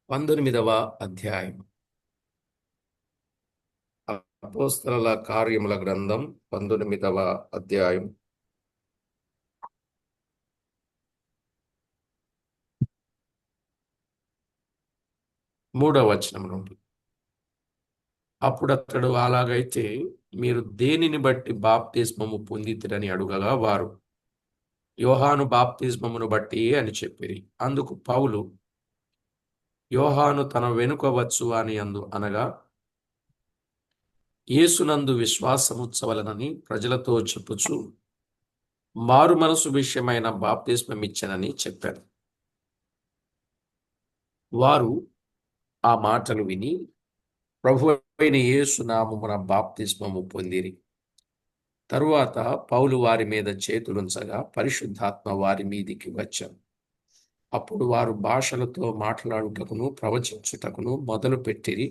19వ అధ్యాయం. అపోస్తలుల కార్యముల గ్రంథం 19వ అధ్యాయం. 3వ వచనం నుండి. అప్పుడతడు, అలాగైతే మీరు దేనిని బట్టి బాప్తిస్మము పొందితిరని అడుగగా, వారు యోహాను బాప్తిస్మమును బట్టి అని చెప్పిరి. అందుకు పౌలు, యోహాను తన వెనుక వచ్చు అని అనగా యేసునందు విశ్వాసముంచవలెనని ప్రజలతో చెప్పుచు మారు మనసు విషయమైన బాప్తిస్మమిచ్చెనని చెప్పారు. వారు ఆ మాటలు విని ప్రభువైన యేసు నామమున బాప్తిస్మము పొందిరి. తరువాత పౌలు వారి మీద చేతులుంచగా పరిశుద్ధాత్మ వారి మీదికి వచ్చారు. అప్పుడు వారు భాషలతో మాట్లాడుటకును ప్రవచించుటకును మొదలుపెట్టిరి.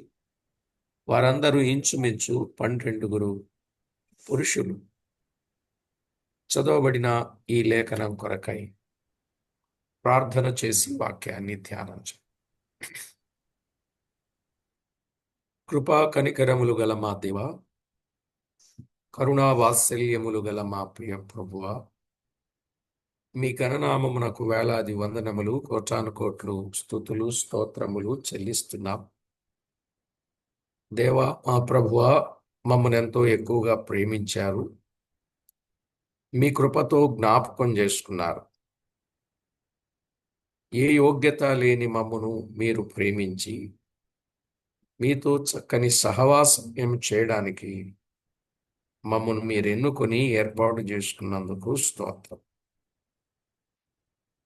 వారందరూ ఇంచుమించు 12 పురుషులు. చదవబడిన ఈ లేఖనం కొరకై ప్రార్థన చేసి వాక్యాన్ని ధ్యానించండి. కృపా కనికరములు గల మా దేవా, కరుణా వాత్సల్యములు గల మా ప్రియ ప్రభువా, మీ ఘననామమునకు వేలాది వందనములు, కోటాను కోట్లు స్తుతులు స్తోత్రములు చెల్లిస్తున్నాం. దేవా, మా ప్రభువా, మమ్మల్ని ఎంతో ఎక్కువగా ప్రేమించారు. మీ కృపతో జ్ఞాపకం చేసుకున్నారు. ఏ యోగ్యత లేని మమ్మను మీరు ప్రేమించి మీతో చక్కని సహవాసం చేయడానికి మమ్మను మీరు ఎన్నుకొని ఏర్పాటు చేసుకున్నందుకు స్తోత్రం.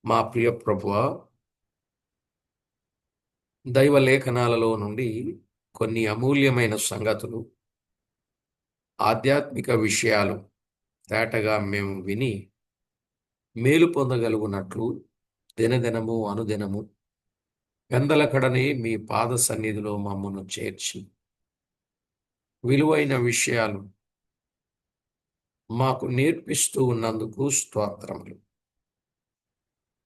మా ప్రియ ప్రభువా, దైవ లేఖనాలలో నుండి కొన్ని అమూల్యమైన సంగతులు, ఆధ్యాత్మిక విషయాలు తేటగా మేము విని మేలు పొందగలుగునట్లు దినదినము అనుదినము పెందలకడనే మీ పాద సన్నిధిలో మమ్మను చేర్చి విలువైన విషయాలు మాకు నేర్పిస్తూ ఉన్నందుకు స్తోత్రములు.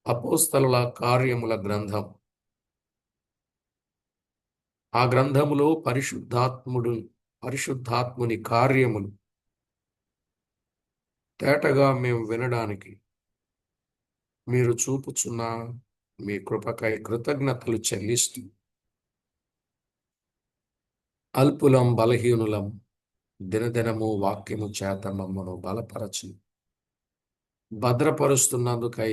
అపోస్తలుల కార్యముల గ్రంథం, ఆ గ్రంథములో పరిశుద్ధాత్ముని కార్యములు తేటగా మేము వినడానికి మీరు చూపుచున్న మీ కృపకై కృతజ్ఞతలు చెల్లిస్తూ, అల్పులం బలహీనులం దినదినము వాక్యము చేత మమ్మను బలపరచి భద్రపరుస్తున్నందుకై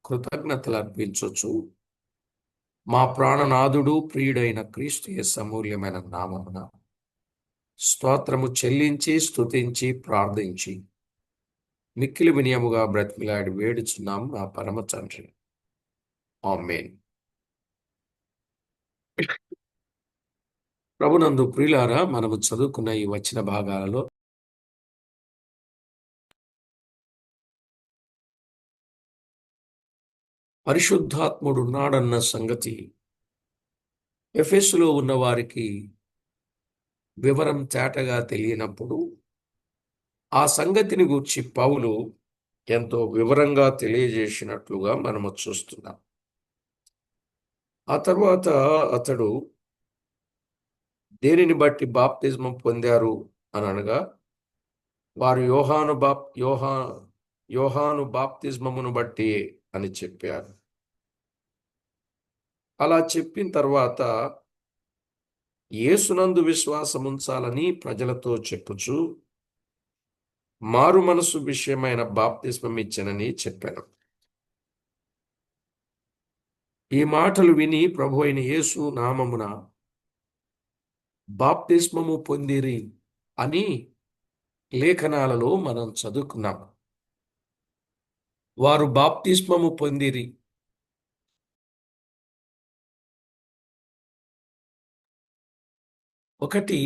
కృతజ్ఞతలు అర్పించొచ్చు. మా ప్రాణనాథుడు ప్రియుడైన క్రీస్తు యేసు అమూల్యమైన నామమున స్తోత్రము చెల్లించి స్తుతించి ప్రార్థించి మిక్కిలి వినయముగా బ్రతిమిలాడి వేడుచున్నాం మా పరమ తండ్రి. ఆమేన్. ప్రభునందు ప్రియులారా, మనము చదువుకున్న ఈ వచన భాగాలలో పరిశుద్ధాత్ముడు ఉన్నాడన్న సంగతి ఎఫెసులో ఉన్న వారికి వివరం తేటగా తెలియనప్పుడు ఆ సంగతిని గూర్చి పౌలు ఎంతో వివరంగా తెలియజేసినట్లుగా మనము చూస్తున్నాం. ఆ తర్వాత అతడు దేనిని బట్టి బాప్తిజం పొందారు అని అనగా, వారు యోహాను బాప్తిజమును బట్టి అని చెప్పారు. అలా చెప్పిన తర్వాత యేసునందు విశ్వాసం ఉంచాలని ప్రజలతో చెప్పుచు మారు మనసు విషయమైన బాప్తిస్మం ఇచ్చెనని చెప్పాను. ఈ మాటలు విని ప్రభు అయిన యేసు నామమున బాప్తిస్మము పొందిరి అని లేఖనాలలో మనం చదువుకున్నాం. వారు బాప్తిస్మము పొందిరి. ఒకటి,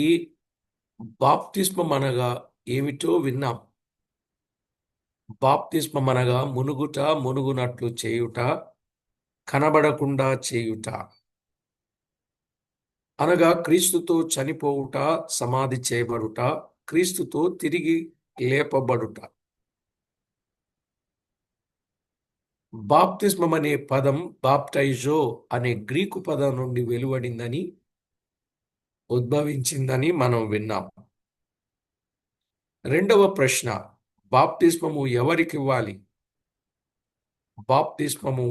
బాప్తిస్మం అనగా ఏమిటో విన్నాం. బాప్తిస్మం అనగా మునుగునట్లు చేయుట, కనబడకుండా చేయుట అనగా క్రీస్తుతో చనిపోవుట, సమాధి చేయబడుట, క్రీస్తుతో తిరిగి లేపబడుట. బాప్తిస్మం అనే పదం బాప్టైజో అనే గ్రీకు పదం నుండి వెలువడిందని, ఉద్భవించిందని మనం విన్నాం. రెండవ ప్రశ్న, బాప్తిస్మము ఎవరికి ఇవ్వాలి? బాప్తిస్మము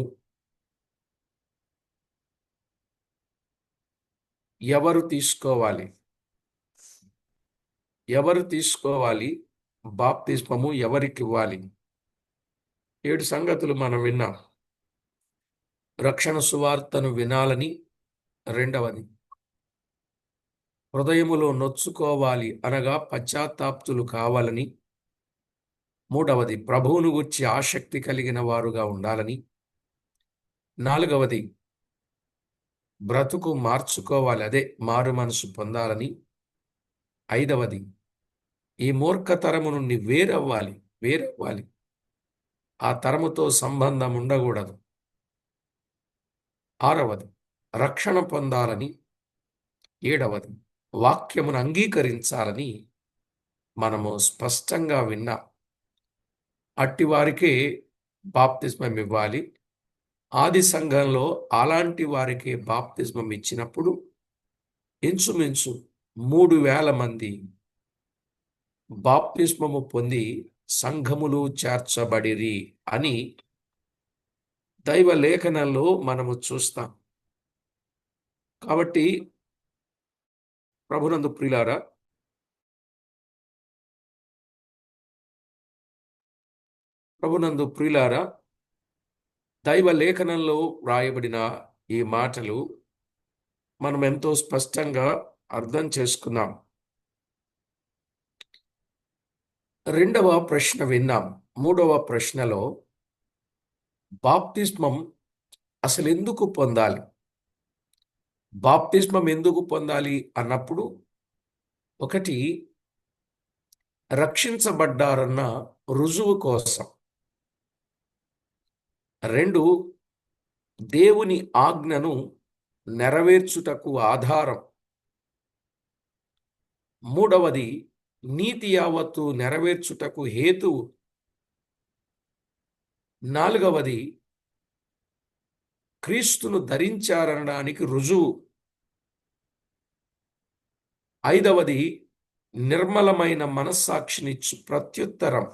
ఎవరు తీసుకోవాలి? ఎవరు తీసుకోవాలి? బాప్తిస్మము ఎవరికి ఇవ్వాలి? 7 సంగతులు మనం విన్నాం. రక్షణ సువార్తను వినాలని, రెండవది హృదయములో నొచ్చుకోవాలి అనగా పశ్చాత్తాప్తులు కావాలని, మూడవది ప్రభువును గూర్చి ఆసక్తి కలిగిన వారుగా ఉండాలని, నాలుగవది బ్రతుకు మార్చుకోవాలి, అదే మారు మనసు పొందాలని, ఐదవది ఈ మూర్ఖతరము నుండి వేరవ్వాలి, ఆ తరముతో సంబంధం ఉండకూడదు, ఆరవది రక్షణ పొందాలని, ఏడవది వాక్యమును అంగీకరించాలని మనము స్పష్టంగా విన్నాం. అట్టివారికే బాప్తిస్మం ఇవ్వాలి. ఆది సంఘంలో అలాంటి వారికి బాప్తిస్మం ఇచ్చినప్పుడు ఇంచుమించు 3,000 మంది బాప్తిస్మము పొంది సంఘములు చేర్చబడిరి అని దైవ లేఖనంలో మనము చూస్తాం. కాబట్టి ప్రభునందు ప్రియులారా, దైవ లేఖనంలో వ్రాయబడిన ఈ మాటలు మనం ఎంతో స్పష్టంగా అర్థం చేసుకున్నాం. రెండవ ప్రశ్న విన్నాం. మూడవ ప్రశ్నలో బాప్తిస్మం అసలు ఎందుకు పొందాలి? బాప్తిస్మం ఎందుకు పొందాలి అన్నప్పుడు, ఒకటి రక్షించబడ్డారన్న రుజువు కోసం, రెండు దేవుని ఆజ్ఞను నెరవేర్చుటకు ఆధారం, మూడవది నీతి యావత్తు నెరవేర్చుటకు హేతువు, నాలుగవది క్రీస్తును ధరించారనడానికి రుజువు, ఐదవది నిర్మలమైన మనస్సాక్షినిచ్చు ప్రత్యుత్తరం,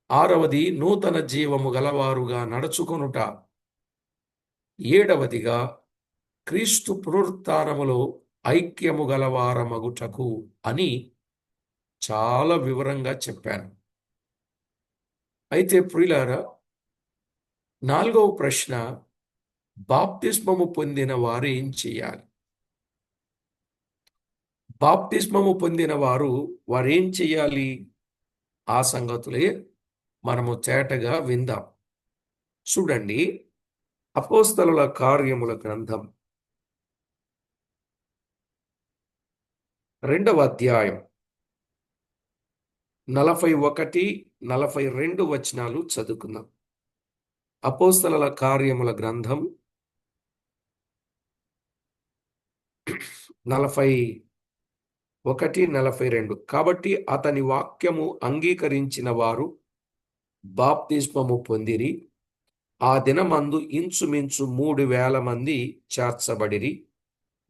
ఆరవది నూతన జీవము గలవారుగా నడుచుకొనుట, ఏడవదిగా క్రీస్తు పునరుత్థానములో ఐక్యము గలవారమగుటకు అని చాలా వివరంగా చెప్పాను. అయితే ప్రియులారా, నాలుగవ ప్రశ్న, బాప్తిస్మము పొందిన వారు ఏం చేయాలి? బాప్తిస్మము పొందిన వారేం చేయాలి? ఆ సంగతులే మనము తేటగా విందాం. చూడండి, అపోస్తలుల కార్యముల గ్రంథం 2వ అధ్యాయం 41, 42 వచనాలు చదువుకుందాం. అపోస్తలుల కార్యముల గ్రంథం 41, 42. కాబట్టి అతని వాక్యము అంగీకరించిన వారు బాప్తిస్మము పొందిరి. ఆ దినమందు ఇంచుమించు 3,000 మంది చేర్చబడిరి.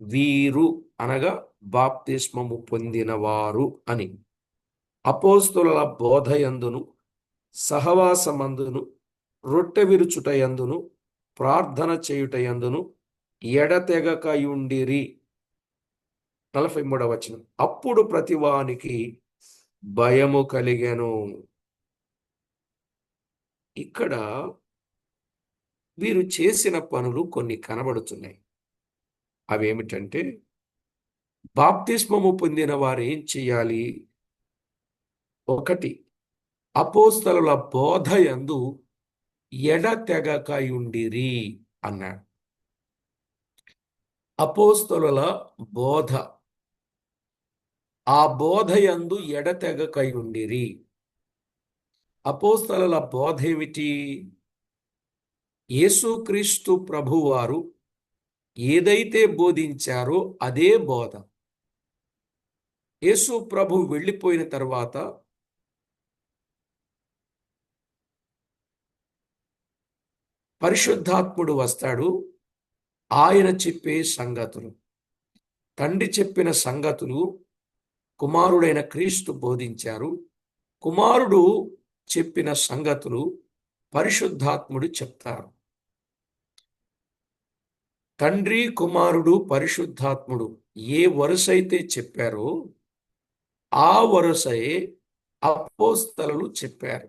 వీరు అనగా బాప్తిస్మము పొందినవారు అని అపోస్తలుల బోధయందును, సహవాసమందును, రొట్టె విరుచుటయందును, ప్రార్థన చేయుటయందును ఎడతెగకయుండిరి. 43వ వచనం, అప్పుడు ప్రతివానికి భయము కలిగెను. ఇక్కడ వీరు చేసిన పనులు కొన్ని కనబడుతున్నాయి. అవేమిటంటే, బాప్తిస్మము పొందిన వారు ఏం చేయాలి? ఒకటి, అపోస్తలుల బోధయందు ఎడతెగకయుండిరి అన్నాడు. అపోస్తలుల బోధ, ఆ బోధయందు ఎడతెగకయుండిరి. అపోస్తలుల బోధ ఏమిటి? యేసుక్రీస్తు ప్రభువారు ఏదైతే బోధించారో అదే బోధ. యేసు ప్రభు వెళ్ళిపోయిన తర్వాత పరిశుద్ధాత్ముడు వస్తాడు. ఆయన చెప్పే సంగతులు, తండ్రి చెప్పిన సంగతులు కుమారుడైన క్రీస్తు బోధించారు. కుమారుడు చెప్పిన సంగతులు పరిశుద్ధాత్ముడు చెప్తారు. తండ్రి, కుమారుడు, పరిశుద్ధాత్ముడు ఏ వరుసైతే చెప్పారో ఆ వరుసే అపోస్తలులు చెప్పారు.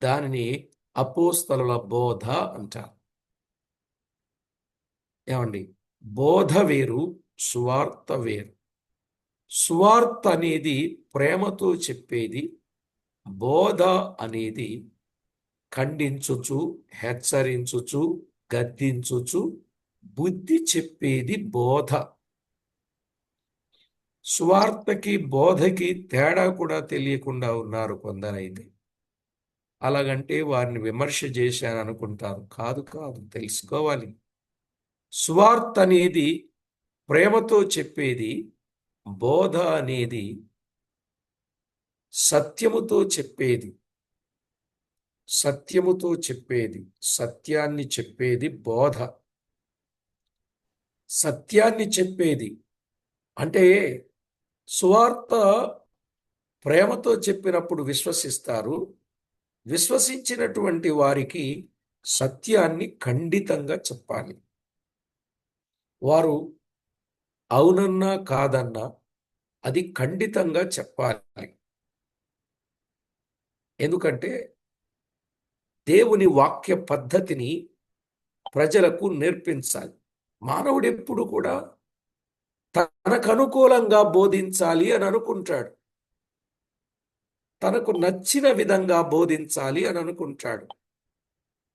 దానిని అపోస్తలుల బోధ అంటారు. ఏమండి? బోధ వేరు, సువార్త వేరు. సువార్త అనేది ప్రేమతో చెప్పేది. బోధ అనేది ఖండించుచు, హెచ్చరించుచు, గద్దించుచు బుద్ధి చెప్పేది బోధ. సువార్తకి బోధకి తేడా కూడా తెలియకుండా ఉన్నారు కొందరైతే. అలాగంటే వారిని విమర్శ చేశాను అనుకుంటారు. కాదు కాదు, తెలుసుకోవాలి. సువార్త అనేది ప్రేమతో చెప్పేది. బోధ అనేది సత్యముతో చెప్పేది. సత్యముతో చెప్పేది, సత్యాన్ని చెప్పేది బోధ. సత్యాన్ని చెప్పేది అంటే సువార్త ప్రేమతో చెప్పినప్పుడు విశ్వసిస్తారు. విశ్వసించినటువంటి వారికి సత్యాన్ని ఖండితంగా చెప్పాలి. వారు అవునన్నా కాదన్నా అది ఖండితంగా చెప్పాలి. ఎందుకంటే దేవుని వాక్య పద్ధతిని ప్రజలకు నేర్పించాలి. మానవుడు ఎప్పుడు కూడా తనకు అనుకూలంగా బోధించాలి అని అనుకుంటాడు. తనకు నచ్చిన విధంగా బోధించాలి అని అనుకుంటాడు.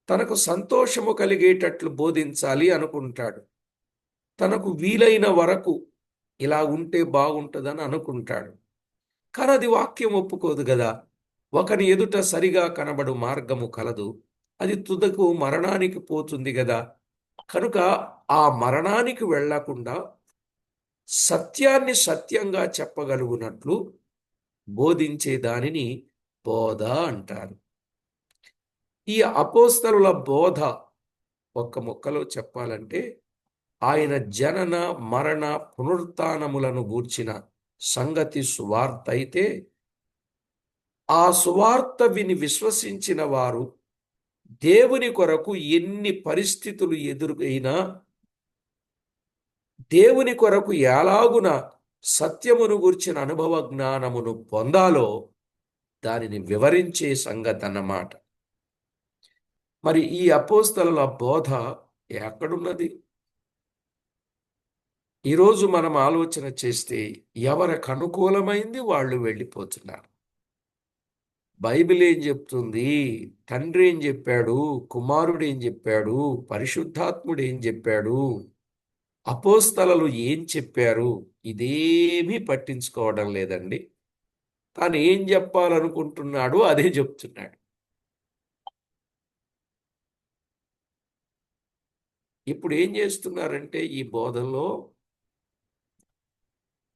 తనకు సంతోషము కలిగేటట్లు బోధించాలి అనుకుంటాడు. తనకు వీలైన వరకు ఇలా ఉంటే బాగుంటుందని అనుకుంటాడు. కానీ అది వాక్యం ఒప్పుకోదు కదా. ఒకని ఎదుట సరిగా కనబడు మార్గము కలదు, అది తుదకు మరణానికి పోతుంది కదా. కనుక ఆ మరణానికి వెళ్లకుండా సత్యాన్ని సత్యంగా చెప్పగలుగునట్లు బోధించే దానిని బోధ అంటారు. ఈ అపోస్తలుల బోధ ఒక్క ముక్కలో చెప్పాలంటే ఆయన జనన, మరణ, పునరుత్థానములను గూర్చిన సంగతి సువార్త అయితే, ఆ సువార్త విని విశ్వసించిన వారు దేవుని కొరకు ఎన్ని పరిస్థితులు ఎదురైనా దేవుని కొరకు ఎలాగున సత్యమును గూర్చిన అనుభవ జ్ఞానమును పొందాలో దానిని వివరించే సంగతి అన్నమాట. మరి ఈ అపోస్తలుల బోధ ఎక్కడున్నది? ఈరోజు మనం ఆలోచన చేస్తే ఎవరికి అనుకూలమైంది వాళ్ళు వెళ్ళిపోతున్నారు. బైబిల్ ఏం చెప్తుంది? తండ్రి ఏం చెప్పాడు? కుమారుడు ఏం చెప్పాడు? పరిశుద్ధాత్ముడు ఏం చెప్పాడు? అపోస్తలులు ఏం చెప్పారు? ఇదేమీ పట్టించుకోవడం లేదండి. తాను ఏం చెప్పాలనుకుంటున్నాడో అదే చెప్తున్నాడు. ఇప్పుడు ఏం చేస్తున్నారంటే ఈ బోధనలో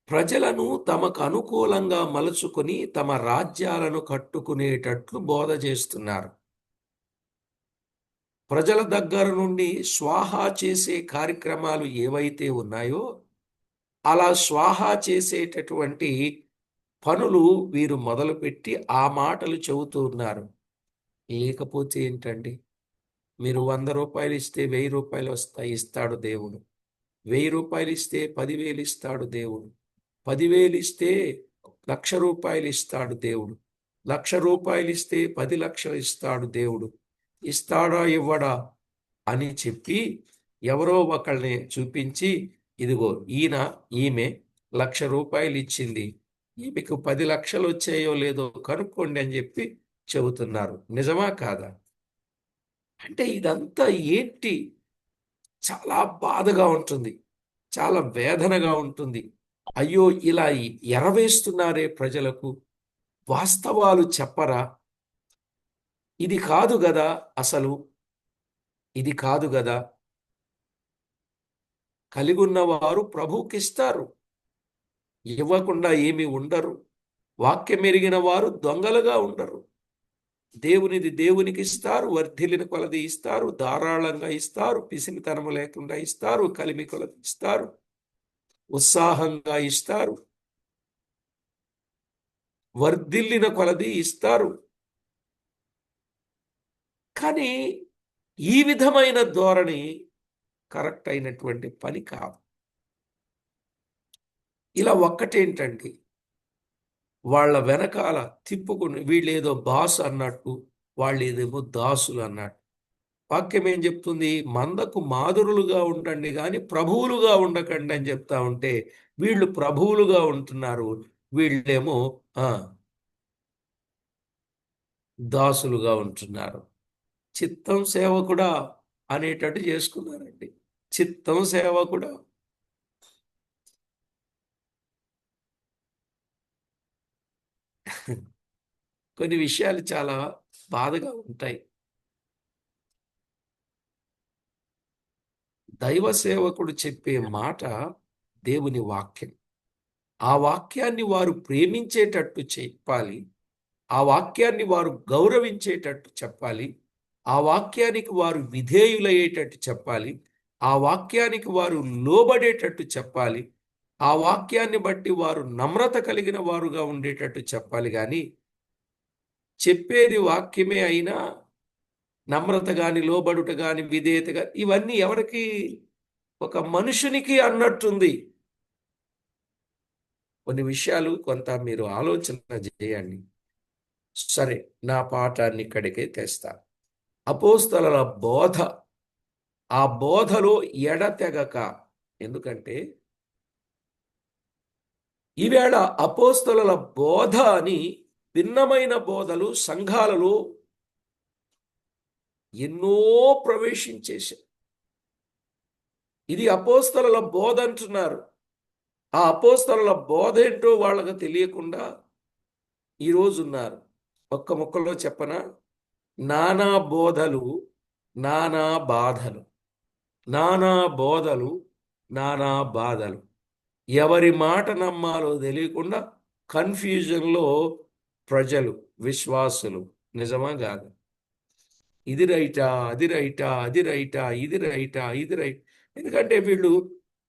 ప్రజలను తమకు అనుకూలంగా మలుచుకొని తమ రాజ్యాలను కట్టుకునేటట్లు బోధ చేస్తున్నారు. ప్రజల దగ్గర నుండి స్వాహా చేసే కార్యక్రమాలు ఏవైతే ఉన్నాయో అలా స్వాహా చేసేటటువంటి పనులు వీరు మొదలుపెట్టి ఆ మాటలు చెబుతూ ఉన్నారు. లేకపోతే ఏంటండి? మీరు 100 రూపాయలు ఇస్తే 1000 రూపాయలు ఇస్తాడు దేవుడు. 1000 రూపాయలు ఇస్తే 10,000 ఇస్తాడు దేవుడు. 10,000 ఇస్తే 1,00,000 రూపాయలు ఇస్తాడు దేవుడు. 1,00,000 రూపాయలు ఇస్తే 10 లక్షలు ఇస్తాడు దేవుడు. ఇస్తాడా ఇవ్వడా అని చెప్పి ఎవరో ఒకళ్ళని చూపించి, ఇదిగో ఈమె 1,00,000 రూపాయలు ఇచ్చింది, ఈమెకు 10 లక్షలు వచ్చాయో లేదో కనుక్కోండి అని చెప్పి చెబుతున్నారు. నిజమా కాదా? అంటే ఇదంతా ఏంటి? చాలా బాధగా ఉంటుంది, చాలా వేదనగా ఉంటుంది. అయ్యో, ఇలా ఎరవేస్తున్నారే ప్రజలకు, వాస్తవాలు చెప్పరా? ఇది కాదు గదా అసలు, ఇది కాదు గదా. కలిగున్నవారు ప్రభువుకిస్తారు, ఇవ్వకుండా ఏమీ ఉండరు. వాక్యం ఎరిగిన వారు దొంగలుగా ఉండరు. దేవునిది దేవునికి ఇస్తారు, వర్ధిల్లిన కొలది ఇస్తారు, ధారాళంగా ఇస్తారు, పిసినితనము లేకుండా ఇస్తారు, కలిమి కొలది ఇస్తారు, ఉత్సాహంగా ఇస్తారు, వర్ధిల్లిన కొలది ఇస్తారు. కానీ ఈ విధమైన ధోరణి కరెక్ట్ అయినటువంటి పని కాదు. ఇలా ఒక్కటేంటండి, వాళ్ళ వెనకాల తిప్పుకుని వీళ్ళేదో బాస్ అన్నట్టు, వాళ్ళేదేమో దాసులు అన్నట్టు. వాక్యం ఏం చెప్తుంది? మందకు మాదురులుగా ఉండండి కానీ ప్రభువులుగా ఉండకండి అని చెప్తా ఉంటే, వీళ్ళు ప్రభువులుగా ఉంటున్నారు, వీళ్ళేమో ఆ దాసులుగా ఉంటున్నారు. చిత్తం సేవకుడా అనేటట్టు చేసుకున్నారండి. చిత్తం సేవకుడా. కొన్ని విషయాలు చాలా బాధగా ఉంటాయి. దైవ సేవకుడు చెప్పే మాట దేవుని వాక్యం. ఆ వాక్యాన్ని వారు ప్రేమించేటట్టు చెప్పాలి. ఆ వాక్యాన్ని వారు గౌరవించేటట్టు చెప్పాలి. ఆ వాక్యానికి వారు విధేయులయ్యేటట్టు చెప్పాలి. ఆ వాక్యానికి వారు లోబడేటట్టు చెప్పాలి. ఆ వాక్యాన్ని బట్టి వారు నమ్రత కలిగిన వారుగా ఉండేటట్టు చెప్పాలి. కానీ చెప్పేది వాక్యమే అయినా నమ్రత గాని, లోబడుట గాని, విధేయత గాని ఇవన్నీ ఎవరికి? ఒక మనుషునికి అన్నట్టుంది. కొన్ని విషయాలు కొంత మీరు ఆలోచన చేయండి. సరే, నా పాఠాన్ని ఇక్కడికే తెస్తా. అపోస్తలుల బోధ, ఆ బోధలో ఎడతెగక, ఎందుకంటే ఈవేళ అపోస్తలుల బోధ అని భిన్నమైన బోధలు సంఘాలలో ఎన్నో ప్రవేశించేశాయి. ఇది అపోస్తలుల బోధ అంటున్నారు. ఆ అపోస్తలుల బోధ ఏంటో వాళ్ళకు తెలియకుండా ఈరోజు ఉన్నారు. ఒక్క ముక్కలో చెప్పనా? నానా బోధలు, నానా బాధలు. నానా బోధలు, నానా బాధలు. ఎవరి మాట నమ్మాలో తెలియకుండా కన్ఫ్యూజన్లో ప్రజలు, విశ్వాసులు. నిజమా కాదు? ఇది రైటా, అది రైటా, అది రైటా, ఇది రైటా, ఇది రైట్. ఎందుకంటే వీళ్ళు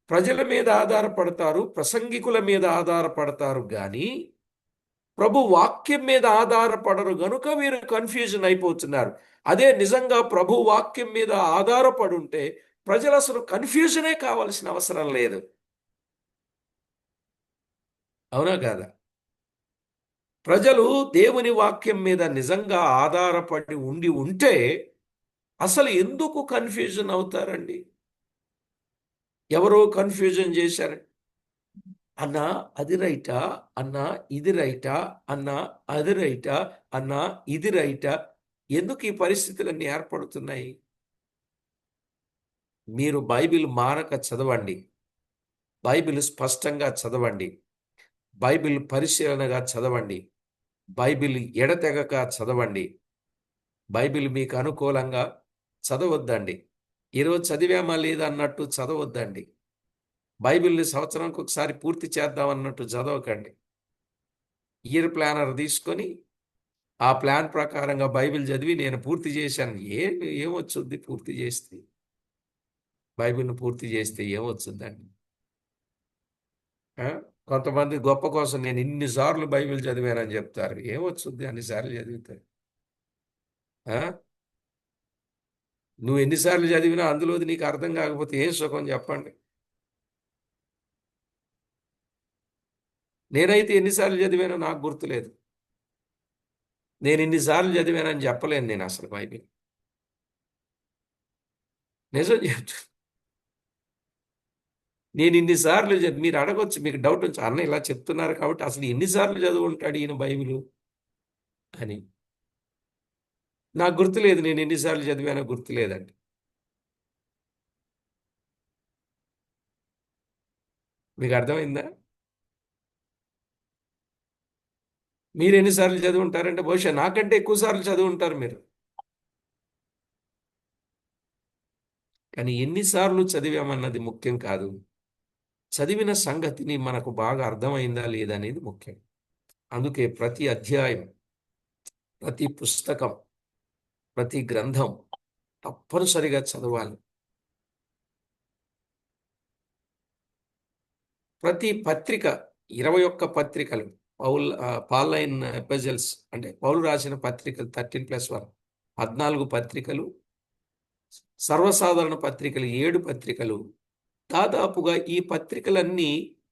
ప్రజల మీద ఆధారపడతారు, ప్రసంగికుల మీద ఆధారపడతారు, కానీ ప్రభు వాక్యం మీద ఆధారపడరు గనుక వీరు కన్ఫ్యూజన్ అయిపోతున్నారు. అదే నిజంగా ప్రభు వాక్యం మీద ఆధారపడి ఉంటే ప్రజలు అసలు కన్ఫ్యూజనే కావాల్సిన అవసరం లేదు. అవునా కాదా? ప్రజలు దేవుని వాక్యం మీద నిజంగా ఆధారపడి ఉండి ఉంటే అసలు ఎందుకు కన్ఫ్యూజన్ అవుతారండి? ఎవరో కన్ఫ్యూజన్ చేశారు. అన్నా అది రైటా, అన్నా ఇది రైటా, అన్నా అది రైటా, అన్నా ఇది రైటా. ఎందుకు ఈ పరిస్థితులన్నీ ఏర్పడుతున్నాయి? మీరు బైబిల్ మానక చదవండి. బైబిల్ స్పష్టంగా చదవండి. బైబిల్ పరిశీలనగా చదవండి. బైబిల్ ఎడతెగక చదవండి. బైబిల్ మీకు అనుకూలంగా చదవద్దండి. ఈరోజు చదివామా లేదా అన్నట్టు చదవద్దండి. బైబిల్ని సంవత్సరానికి ఒకసారి పూర్తి చేద్దాం అన్నట్టు చదవకండి. ఇయర్ ప్లానర్ తీసుకొని ఆ ప్లాన్ ప్రకారంగా బైబిల్ చదివి నేను పూర్తి చేశాను. ఏమొచ్చుద్ది పూర్తి చేస్తే? బైబిల్ని పూర్తి చేస్తే ఏమొచ్చుద్దండి? ఆ? కొంతమంది గొప్ప కోసం నేను ఇన్నిసార్లు బైబిల్ చదివానని చెప్తారు. ఏమొచ్చుద్ది అన్నిసార్లు చదివితే? ఆ? నువ్వు ఎన్నిసార్లు చదివినా అందులోది నీకు అర్థం కాకపోతే ఏం సుఖం చెప్పండి? నేనైతే ఎన్నిసార్లు చదివానో నాకు గుర్తులేదు. నేను ఇన్నిసార్లు చదివానని చెప్పలేను నేను అసలు బైబిల్. నిజం చెప్తా. నేను ఇన్నిసార్లు మీరు అడగొచ్చు, మీకు డౌట్ వచ్చి అన్న ఇలా చెప్తున్నారు కాబట్టి అసలు ఎన్నిసార్లు చదువుంటాడు ఈయన బైబిల్ అని. నాకు గుర్తులేదు, నేను ఎన్నిసార్లు చదివానో గుర్తులేదండి. మీకు అర్థమైందా? మీరు ఎన్నిసార్లు చదివి ఉంటారంటే బహుశా నాకంటే ఎక్కువ సార్లు చదివి ఉంటారు మీరు. కానీ ఎన్నిసార్లు చదివామన్నది ముఖ్యం కాదు. చదివిన సంగతిని మనకు బాగా అర్థమైందా లేదా అనేది ముఖ్యం. అందుకే ప్రతి అధ్యాయం, ప్రతి పుస్తకం, ప్రతి గ్రంథం తప్పనిసరిగా చదవాలి. ప్రతి పత్రిక 21 పత్రికలు పాలైన్ ఎపిజల్స్ అంటే పౌలు రాసిన పత్రికలు 13+1 14 పత్రికలు, సర్వసాధారణ పత్రికలు 7 పత్రికలు. దాదాపుగా ఈ పత్రికలన్నీ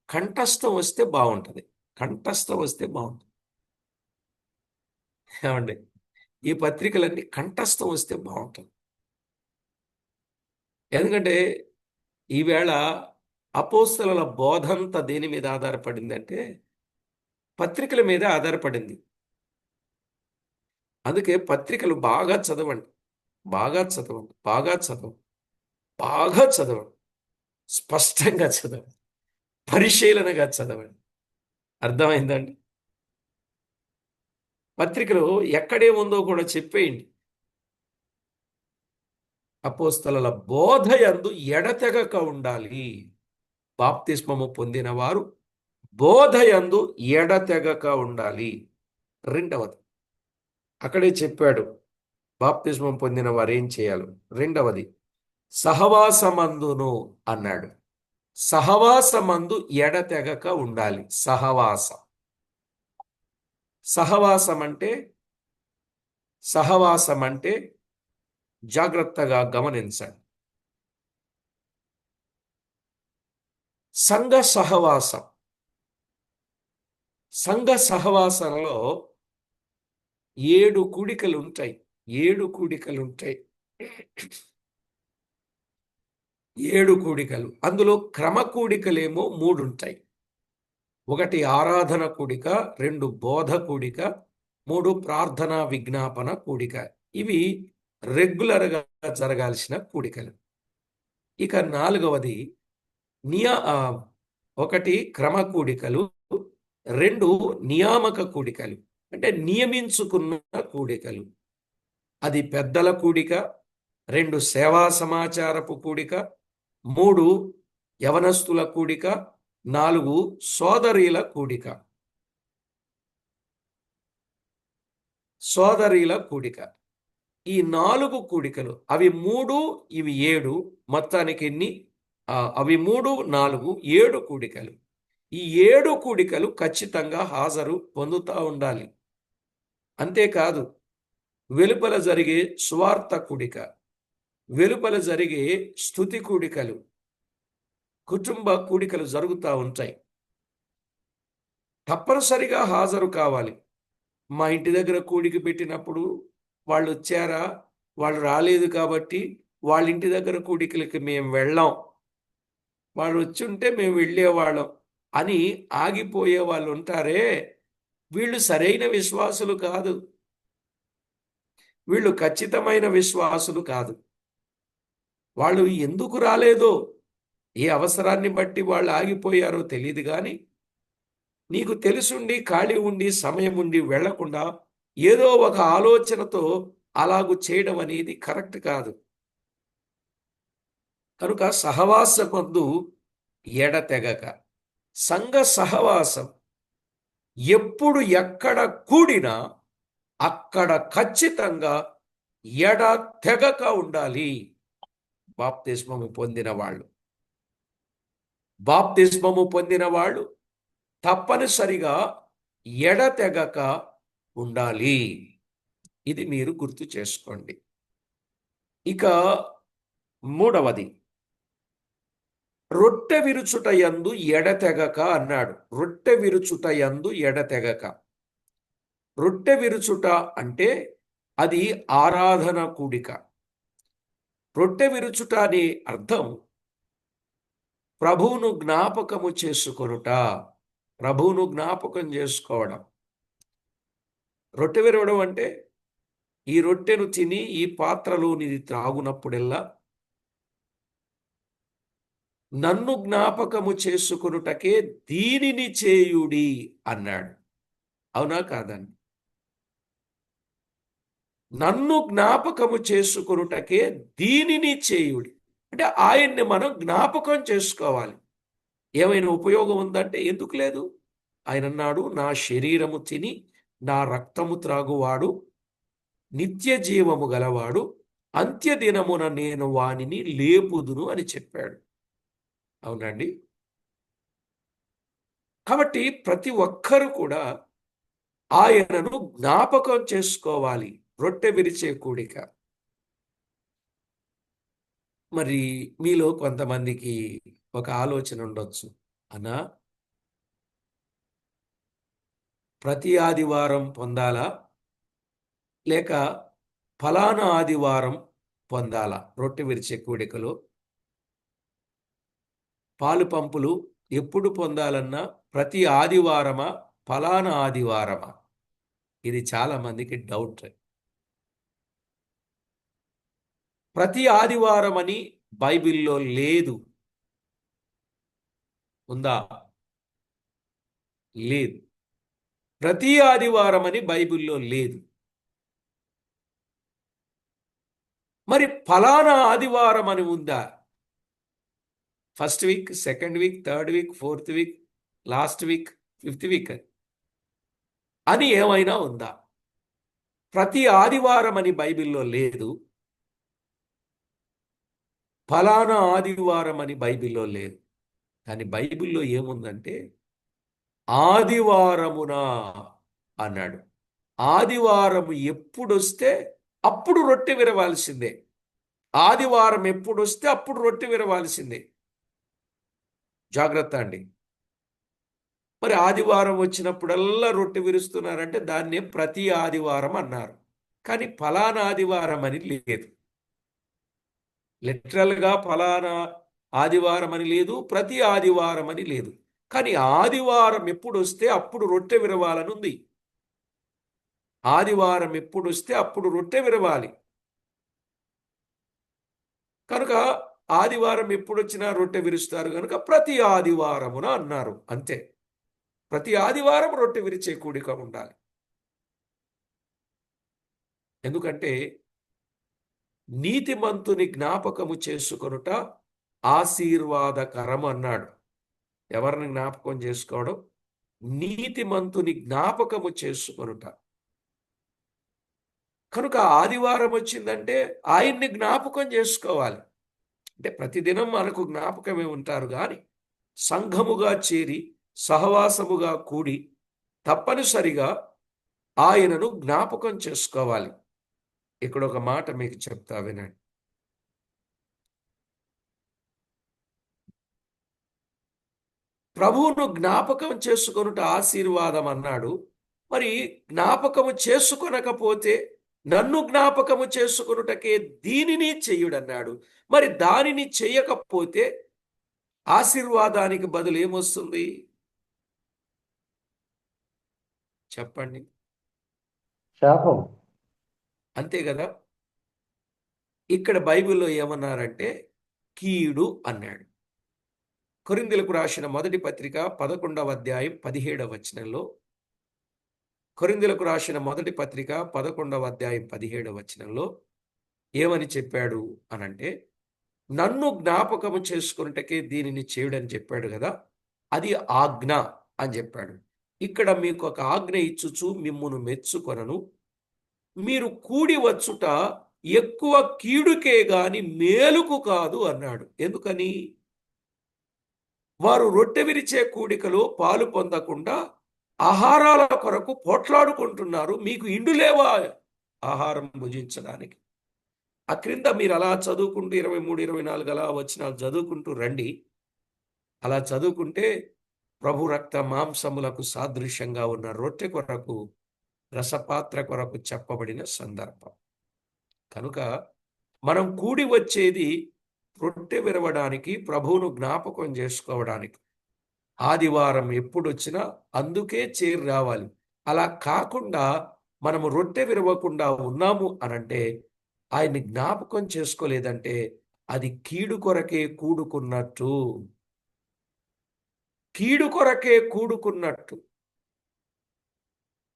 కంఠస్థం వస్తే బాగుంటుంది. కంఠస్థం వస్తే బాగుంటుంది ఏమండి? ఈ పత్రికలన్నీ కంఠస్థం వస్తే బాగుంటుంది. ఎందుకంటే ఈవేళ అపోస్తలుల బోధంతా దేని మీద ఆధారపడిందంటే పత్రికల మీద ఆధారపడింది. అందుకే పత్రికలు బాగా చదవండి, బాగా చదవండి, బాగా చదవండి, బాగా చదవండి, స్పష్టంగా చదవండి, పరిశీలనగా చదవండి. అర్థమైందండి? పత్రికలు ఎక్కడేముందో కూడా చెప్పేయండి. అపోస్తలుల బోధ యందు ఎడతెగక ఉండాలి. బాప్తిస్మము పొందిన వారు బోధ యందు ఎడతెగక ఉండాలి. రెండవది అక్కడే చెప్పాడు బాప్తిస్మం పొందిన వారు ఏం చేయాలి. రెండవది సహవాసమందును అన్నాడు. సహవాసమందు ఎడతెగక ఉండాలి. సహవాసం అంటే జాగ్రత్తగా గమనించండి. సంఘ సహవాసంలో 7 కూడికలు ఉంటాయి. 7 కూడికలు. అందులో క్రమ కూడికలేమో 3 ఉంటాయి. 1 ఆరాధన కూడిక, 2 బోధ కూడిక, 3 ప్రార్థనా విజ్ఞాపన కూడిక. ఇవి రెగ్యులర్గా జరగాల్సిన కూడికలు. ఇక 4వది 1 క్రమ కూడికలు, 2 నియామక కూడికలు అంటే నియమించుకున్న కూడికలు. అది పెద్దల కూడిక, 2 సేవా సమాచారపు కూడిక, 3 యవనస్తుల కూడిక, 4 సోదరీల కూడిక. ఈ 4 కూడికలు, అవి 3, ఇవి 7, మొత్తానికి ఎన్ని? అవి 3, 4, 7 కూడికలు. ఈ 7 కూడికలు ఖచ్చితంగా హాజరు పొందుతూ ఉండాలి. అంతేకాదు వెలుపల జరిగే సువార్త కూడిక, వెలుపల జరిగే స్తుతి కూడికలు, కుటుంబ కూడికలు జరుగుతూ ఉంటాయి. తప్పనిసరిగా హాజరు కావాలి. మా ఇంటి దగ్గర కూడిక పెట్టినప్పుడు వాళ్ళు వచ్చారా, వాళ్ళు రాలేదు కాబట్టి వాళ్ళ ఇంటి దగ్గర కూడికలకి మేము వెళ్ళాం, వాళ్ళు వచ్చి ఉంటే మేము వెళ్ళేవాళ్ళం అని ఆగిపోయే వాళ్ళు ఉంటారే, వీళ్ళు సరైన విశ్వాసులు కాదు. వీళ్ళు ఖచ్చితమైన విశ్వాసులు కాదు. వాళ్ళు ఎందుకు రాలేదో, ఏ అవసరాన్ని బట్టి వాళ్ళు ఆగిపోయారో తెలియదు. కానీ నీకు తెలుసుండి ఖాళీ ఉండి సమయం ఉండి వెళ్లకుండా ఏదో ఒక ఆలోచనతో అలాగూ చేయడం అనేది కరెక్ట్ కాదు. కనుక సహవాసమందు ఎడతెగక, సంఘ సహవాసం ఎప్పుడు ఎక్కడ కూడినా అక్కడ ఖచ్చితంగా ఎడతెగక ఉండాలి. బాప్తిస్మము పొందిన వాళ్ళు తప్పనిసరిగా ఎడతెగక ఉండాలి. ఇది మీరు గుర్తు చేసుకోండి. ఇక 3వది రొట్టె విరుచుట యందు ఎడతెగక అన్నాడు. రొట్టె విరుచుట యందు ఎడతెగక. రొట్టె విరుచుట అంటే అది ఆరాధన కూడిక. రొట్టె విరుచుట అనే అర్థం ప్రభువును జ్ఞాపకము చేసుకొనుట, ప్రభువును జ్ఞాపకం చేసుకోవడం. రొట్టె విరవడం అంటే ఈ రొట్టెను తిని ఈ పాత్రలోనిది త్రాగునప్పుడెల్లా నన్ను జ్ఞాపకము చేసుకొనుటకే దీనిని చేయుడి అన్నాడు. అవునా కాదండి? నన్ను జ్ఞాపకము చేసుకొనుటకే దీనిని చేయుడి అంటే ఆయన్ని మనం జ్ఞాపకం చేసుకోవాలి. ఏమైనా ఉపయోగం ఉందంటే ఎందుకు లేదు? ఆయన అన్నాడు, నా శరీరము తిని నా రక్తము త్రాగువాడు నిత్య జీవము గలవాడు, అంత్యదినమున నేను వానిని లేపుదును అని చెప్పాడు. అవునండి. కాబట్టి ప్రతి ఒక్కరూ కూడా ఆయనను జ్ఞాపకం చేసుకోవాలి. రొట్టె విరిచే కూడిక. మరి మీలో కొంతమందికి ఒక ఆలోచన ఉండొచ్చు. అన్నా, ప్రతి ఆదివారం పొందాలా? లేక ఫలానా ఆదివారం పొందాలా? రొట్టె విరిచే కూడికలో పాలు పంపులు ఎప్పుడు పొందాలన్నా ప్రతి ఆదివారమా? ఫలానా ఆదివారమా? ఇది చాలా మందికి డౌట్. ప్రతి ఆదివారం అని బైబిల్లో లేదు. ఉందా? లేదు. ప్రతి ఆదివారం అని బైబిల్లో లేదు. మరి ఫలానా ఆదివారం అని ఉందా? First week, second week, third week, fourth week, last week, fifth week అని ఏమైనా ఉందా? ప్రతి ఆదివారం అని బైబిల్లో లేదు. ఫలానా ఆదివారం అని బైబిల్లో లేదు. కానీ బైబిల్లో ఏముందంటే ఆదివారమున అన్నాడు. ఆదివారం ఎప్పుడొస్తే అప్పుడు రొట్టె విరవాల్సిందే. ఆదివారం ఎప్పుడొస్తే అప్పుడు రొట్టె విరవాల్సిందే. జాగ్రత్త అండి. మరి ఆదివారం వచ్చినప్పుడల్లా రొట్టె విరుస్తున్నారంటే దాన్నే ప్రతి ఆదివారం అన్నారు. కానీ ఫలానా ఆదివారం అని లేదు. లిటరల్గా ఫలానా ఆదివారం అని లేదు, ప్రతి ఆదివారం అని లేదు. కానీ ఆదివారం ఎప్పుడు వస్తే అప్పుడు రొట్టె విరవాలని ఉంది. ఆదివారం ఎప్పుడు వస్తే అప్పుడు రొట్టె విరవాలి. కనుక ఆదివారం ఎప్పుడు వచ్చినా రొట్టె విరుస్తారు కనుక ప్రతి ఆదివారమున అన్నారు. అంతే. ప్రతి ఆదివారం రొట్టె విరిచే కూడిక ఉండాలి. ఎందుకంటే నీతిమంతుని జ్ఞాపకము చేసుకొనుట ఆశీర్వాదకరం అన్నాడు. ఎవరిని జ్ఞాపకం చేసుకోవడం? నీతిమంతుని జ్ఞాపకము చేసుకొనుట. కనుక ఆదివారం వచ్చిందంటే ఆయన్ని జ్ఞాపకం చేసుకోవాలి. అంటే ప్రతిదినం మనకు జ్ఞాపకమే ఉంటారు కానీ సంఘముగా చేరి సహవాసముగా కూడి తప్పనిసరిగా ఆయనను జ్ఞాపకం చేసుకోవాలి. ఇక్కడ ఒక మాట మీకు చెప్తా వినండి. ప్రభువును జ్ఞాపకం చేసుకొనుట ఆశీర్వాదం అన్నాడు. మరి జ్ఞాపకము చేసుకొనకపోతే నన్ను జ్ఞాపకము చేసుకొనుటకే దీనిని చెయ్యుడన్నాడు. మరి దానిని చెయ్యకపోతే ఆశీర్వాదానికి బదులు ఏమొస్తుంది చెప్పండి? శాపం. అంతే కదా. ఇక్కడ బైబిల్లో ఏమన్నారంటే కీడు అన్నాడు. కొరింథీయులకు రాసిన మొదటి పత్రిక 11వ అధ్యాయం 17వ వచనంలో, కొరింథీయులకు రాసిన మొదటి పత్రిక 11వ అధ్యాయం 17వ వచనంలో ఏమని చెప్పాడు అనంటే, నన్ను జ్ఞాపకము చేసుకున్నటకే దీనిని చేయుడని చెప్పాడు కదా, అది ఆజ్ఞ అని చెప్పాడు. ఇక్కడ మీకు ఒక ఆజ్ఞ ఇచ్చుచు మిమ్మును మెచ్చుకొనను, మీరు కూడి వచ్చుట ఎక్కువ కీడుకే గాని మేలుకు కాదు అన్నాడు. ఎందుకని? వారు రొట్టె విరిచే కూడికలో పాలు పొందకుండా ఆహారాల కొరకు పోట్లాడుకుంటున్నారు. మీకు ఇండు లేవా ఆహారం భుజించడానికి? ఆ క్రింద మీరు అలా చదువుకుంటూ 23, 24 అలా వచనాలు చదువుకుంటూ రండి. అలా చదువుకుంటే ప్రభు రక్త మాంసములకు సాదృశ్యంగా ఉన్న రొట్టె కొరకు, రసపాత్ర కొరకు చెప్పబడిన సందర్భం. కనుక మనం కూడి వచ్చేది రొట్టె విరవడానికి, ప్రభువును జ్ఞాపకం చేసుకోవడానికి. ఆదివారం ఎప్పుడొచ్చినా అందుకే చేరి రావాలి. అలా కాకుండా మనము రొట్టె విరవకుండా ఉన్నాము అనంటే, ఆయన్ని జ్ఞాపకం చేసుకోలేదంటే అది కీడు కొరకే కూడుకున్నట్టు. కీడు కొరకే కూడుకున్నట్టు.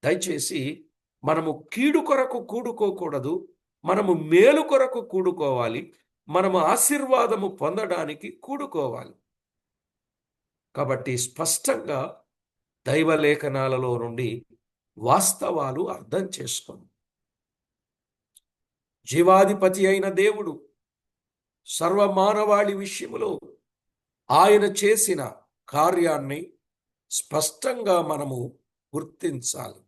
దయచేసి మనము కీడు కొరకు కూడుకోకూడదు. మనము మేలు కొరకు కూడుకోవాలి. మనము ఆశీర్వాదము పొందడానికి కూడుకోవాలి. కాబట్టి స్పష్టంగా దైవలేఖనాలలో నుండి వాస్తవాలు అర్థం చేసుకోండి. జీవాధిపతి అయిన దేవుడు సర్వమానవాళి విషయములో ఆయన చేసిన కార్యాన్ని స్పష్టంగా మనము గుర్తించాలి,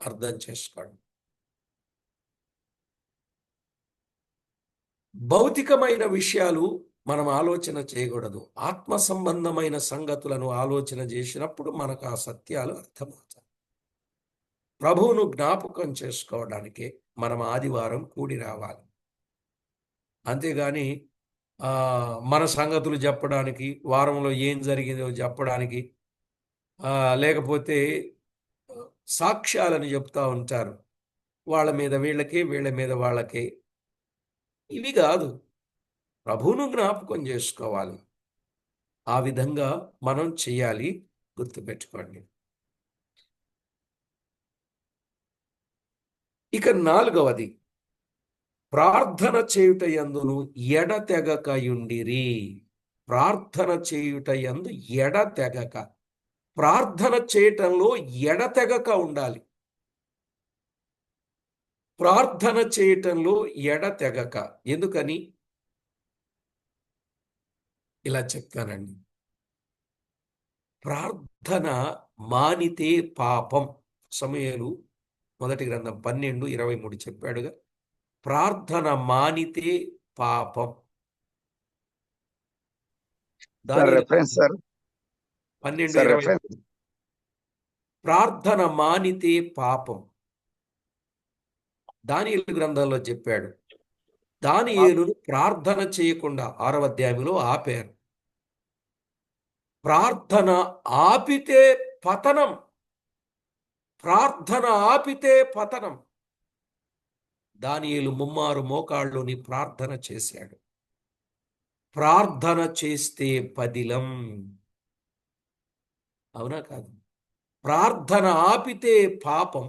అర్థం చేసుకోండి. భౌతికమైన విషయాలు మనం ఆలోచన చేయకూడదు. ఆత్మ సంబంధమైన సంగతులను ఆలోచన చేసినప్పుడు మనకు ఆ సత్యాలు అర్థమవుతాయి. ప్రభువును జ్ఞాపకం చేసుకోవడానికే మనం ఆదివారం కూడి రావాలి. అంతేగాని మన సంగతులు చెప్పడానికి, వారంలో ఏం జరిగిందో చెప్పడానికి, లేకపోతే సాక్ష్యాలను చెప్తా ఉంటారు, వాళ్ళ మీద వీళ్ళకి, వీళ్ళ మీద వాళ్ళకి. ఇవి కాదు, ప్రభువును జ్ఞాపకం చేసుకోవాలి. ఆ విధంగా మనం చేయాలి, గుర్తుపెట్టుకోండి. ఇక 4వది, ప్రార్థన చేయుట యందును ఎడతెగక యుండిరి. ప్రార్థన చేయుట యందు ఎడతెగక, ప్రార్థన చేయటంలో ఎడతెగక ఉండాలి. ప్రార్థన చేయటంలో ఎడతెగక. ఎందుకని ఇలా చెప్తానండి. ప్రార్థన మానితే పాపం. సమూయేలు మొదటి గ్రంథం 12:23 చెప్పాడుగా, ప్రార్థన మానితే పాపం. దానియేలు 12:23 ప్రార్థన మానితే పాపం. దానియేలు గ్రంథంలో చెప్పాడు. దానియేలును ప్రార్థన చేయకుండా 6వ అధ్యాయంలో ఆపారు. ప్రార్థన ఆపితే పతనం. ప్రార్థన ఆపితే పతనం. దానియేలు ముమ్మారు మోకాళ్ళుని ప్రార్థన చేశాడు. ప్రార్థన చేస్తే పదిలం. అవునా కాదు? ప్రార్థన ఆపితే పాపం.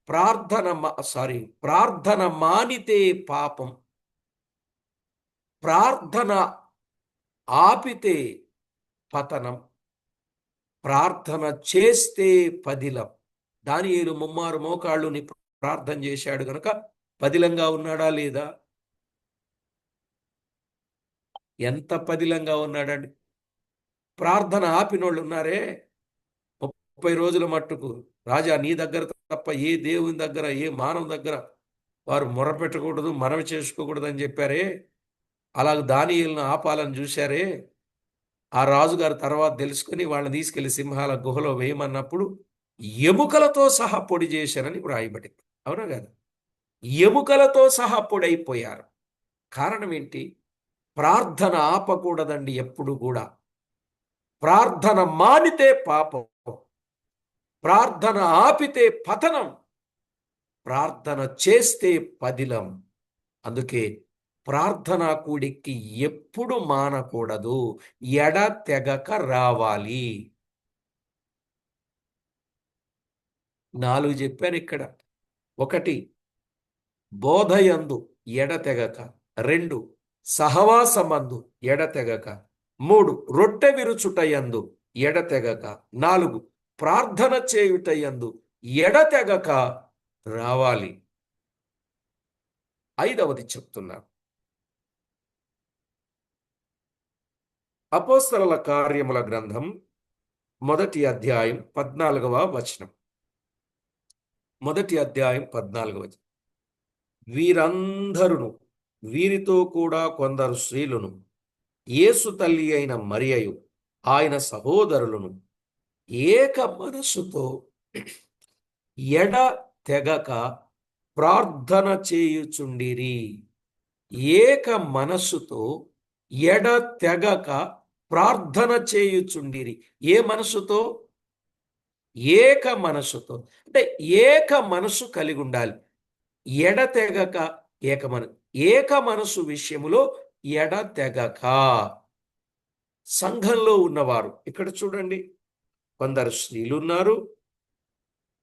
ప్రార్థన మానితే పాపం. ప్రార్థన ఆపితే పతనం. ప్రార్థన చేస్తే పదిలం. దానియేలు ముమ్మారు మోకాళ్ళుని ప్రార్థన చేశాడు గనుక పదిలంగా ఉన్నాడా లేదా? ఎంత పదిలంగా ఉన్నాడండి? ప్రార్థన ఆపినోళ్ళు ఉన్నారే 30 రోజుల మట్టుకు, రాజా నీ దగ్గర తప్ప ఏ దేవుని దగ్గర, ఏ మానవ దగ్గర వారు మొరపెట్టకూడదు, మనవి చేసుకోకూడదు అని చెప్పారే. అలాగ దానియేలును ఆపాలని చూశారే. ఆ రాజుగారు తర్వాత తెలుసుకుని వాళ్ళని తీసుకెళ్లి సింహాల గుహలో వేయమన్నప్పుడు ఎముకలతో సహా పొడి చేశారని వ్రాయబడింది. అవునా కదా? ఎముకలతో సహా పొడైపోయారు. కారణం ఏంటి? ప్రార్థన ఆపకూడదండి ఎప్పుడు కూడా. ప్రార్థన మానితే పాపం, ప్రార్థన ఆపితే పతనం, ప్రార్థన చేస్తే పదిలం. అందుకే ప్రార్థనా కూడికి ఎప్పుడు మానకూడదు, ఎడతెగక రావాలి. 4 చెప్పాను ఇక్కడ. 1 బోధయందు ఎడతెగక, 2 సహవాసమందు ఎడతెగక, 3 రొట్టె విరుచుటయందు ఎడతెగక, 4 ప్రార్థన చేయుటయందు ఎడతెగక రావాలి. 5వది చెప్తున్నా. అపోస్తలుల కార్యముల గ్రంథం 1వ అధ్యాయం 14వ వచనం. 1వ అధ్యాయం 14వ వచనం. వీరందరును, వీరితో కూడా కొందరు స్త్రీలను, యేసు తల్లి అయిన మరియయు ఆయన సహోదరులను ఏక మనస్సుతో ఎడతెగక ప్రార్థన చేయుచుండిరి. ఏక మనస్సుతో ఎడతెగక ప్రార్థన చేయుచుండిరి. ఏ మనస్సుతో? ఏక మనస్సుతో. అంటే ఏక మనస్సు కలిగి ఉండాలి. ఎడతెగక ఏక మనస్సు విషయములో ఎడతెగక. సంఘంలో ఉన్నవారు ఇక్కడ చూడండి, కొందరు స్త్రీలు ఉన్నారు,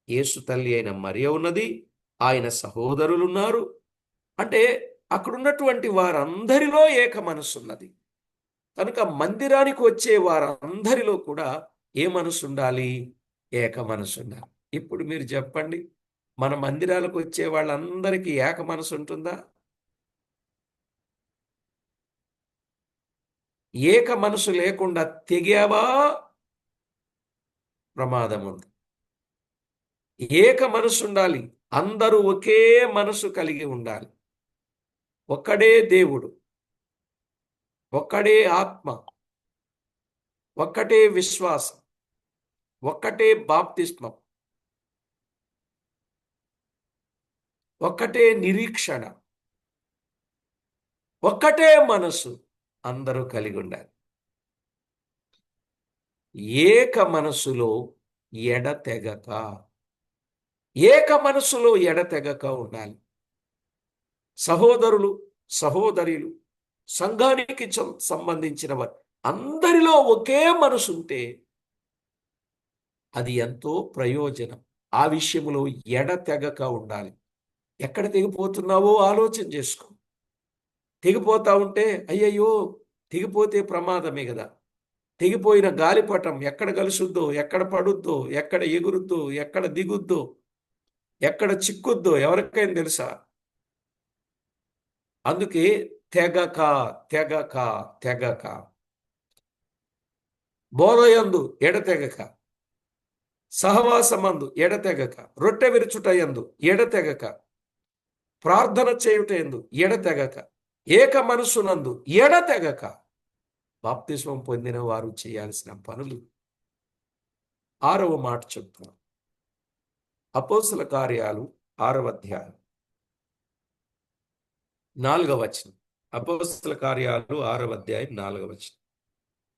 యేసు తల్లి అయిన మరియ ఉన్నది, ఆయన సహోదరులు ఉన్నారు. అంటే అక్కడున్నటువంటి వారందరిలో ఏక మనస్సు ఉన్నది. కనుక మందిరానికి వచ్చే వారందరిలో కూడా ఏ మనసు ఉండాలి? ఏక మనసు ఉండాలి. ఇప్పుడు మీరు చెప్పండి, మన మందిరాలకు వచ్చే వాళ్ళందరికీ ఏక మనసు ఉంటుందా? ఏక మనసు లేకుండా తెగావా ప్రమాదం ఉంది. ఏక మనసు ఉండాలి. అందరూ ఒకే మనసు కలిగి ఉండాలి. ఒక్కడే దేవుడు, ఒక్కడే ఆత్మ, ఒక్కటే విశ్వాసం, ఒక్కటే బాప్తిస్మం, ఒక్కటే నిరీక్షణ, ఒక్కటే మనసు అందరూ కలిగి ఉండాలి. ఏక మనసులో ఎడతెగక, ఏక మనసులో ఎడతెగక ఉండాలి. సహోదరులు, సహోదరులు, సంఘానికి సంబంధించిన వారు అందరిలో ఒకే మనసు ఉంటే అది ఎంతో ప్రయోజనం. ఆ విషయంలో ఎడతెగక ఉండాలి. ఎక్కడ తెగిపోతున్నావో ఆలోచన చేసుకో. తెగిపోతా ఉంటే అయ్యయ్యో, తెగిపోతే ప్రమాదమే కదా. తెగిపోయిన గాలిపటం ఎక్కడ కలుసుద్దో, ఎక్కడ పడుద్దో, ఎక్కడ ఎగురుద్దో, ఎక్కడ దిగుద్దో, ఎక్కడ చిక్కుద్దో ఎవరికైనా తెలుసా? అందుకే తెగక తెగక తెగక, బోధయందు ఎడతెగక, సహవాసమందు ఎడతెగక, రొట్టె విరుచుట యందు ఎడతెగక, ప్రార్థన చేయుట యందు ఎడతెగక, ఏక మనసునందు ఎడతెగక. బాప్తిస్మం పొందిన వారు చేయాల్సిన పనులు 6వ మాట చెప్తాను. అపోస్తల కార్యాలు 6వ అధ్యాయం 4వ వచనం. అపోస్తల కార్యాలు 6వ అధ్యాయం 4వ వచనం.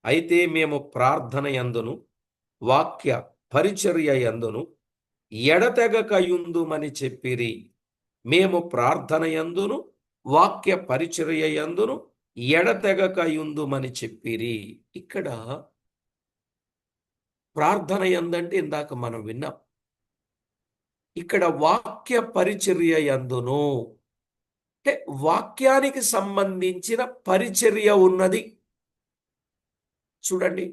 అయితే మేము ప్రార్థన యందును వాక్య పరిచర్య యందును ఎడతెగక యుందుమని చెప్పిరి. మేము ప్రార్థన యందును వాక్య పరిచర్య యందును ఎడతెగక యుందుమని చెప్పిరి. ఇక్కడ ప్రార్థన యందంటే ఇందాక మనం విన్నాం. ఇక్కడ వాక్య పరిచర్య యందును అంటే వాక్యానికి సంబంధించిన పరిచర్య ఉన్నది. చూడండి,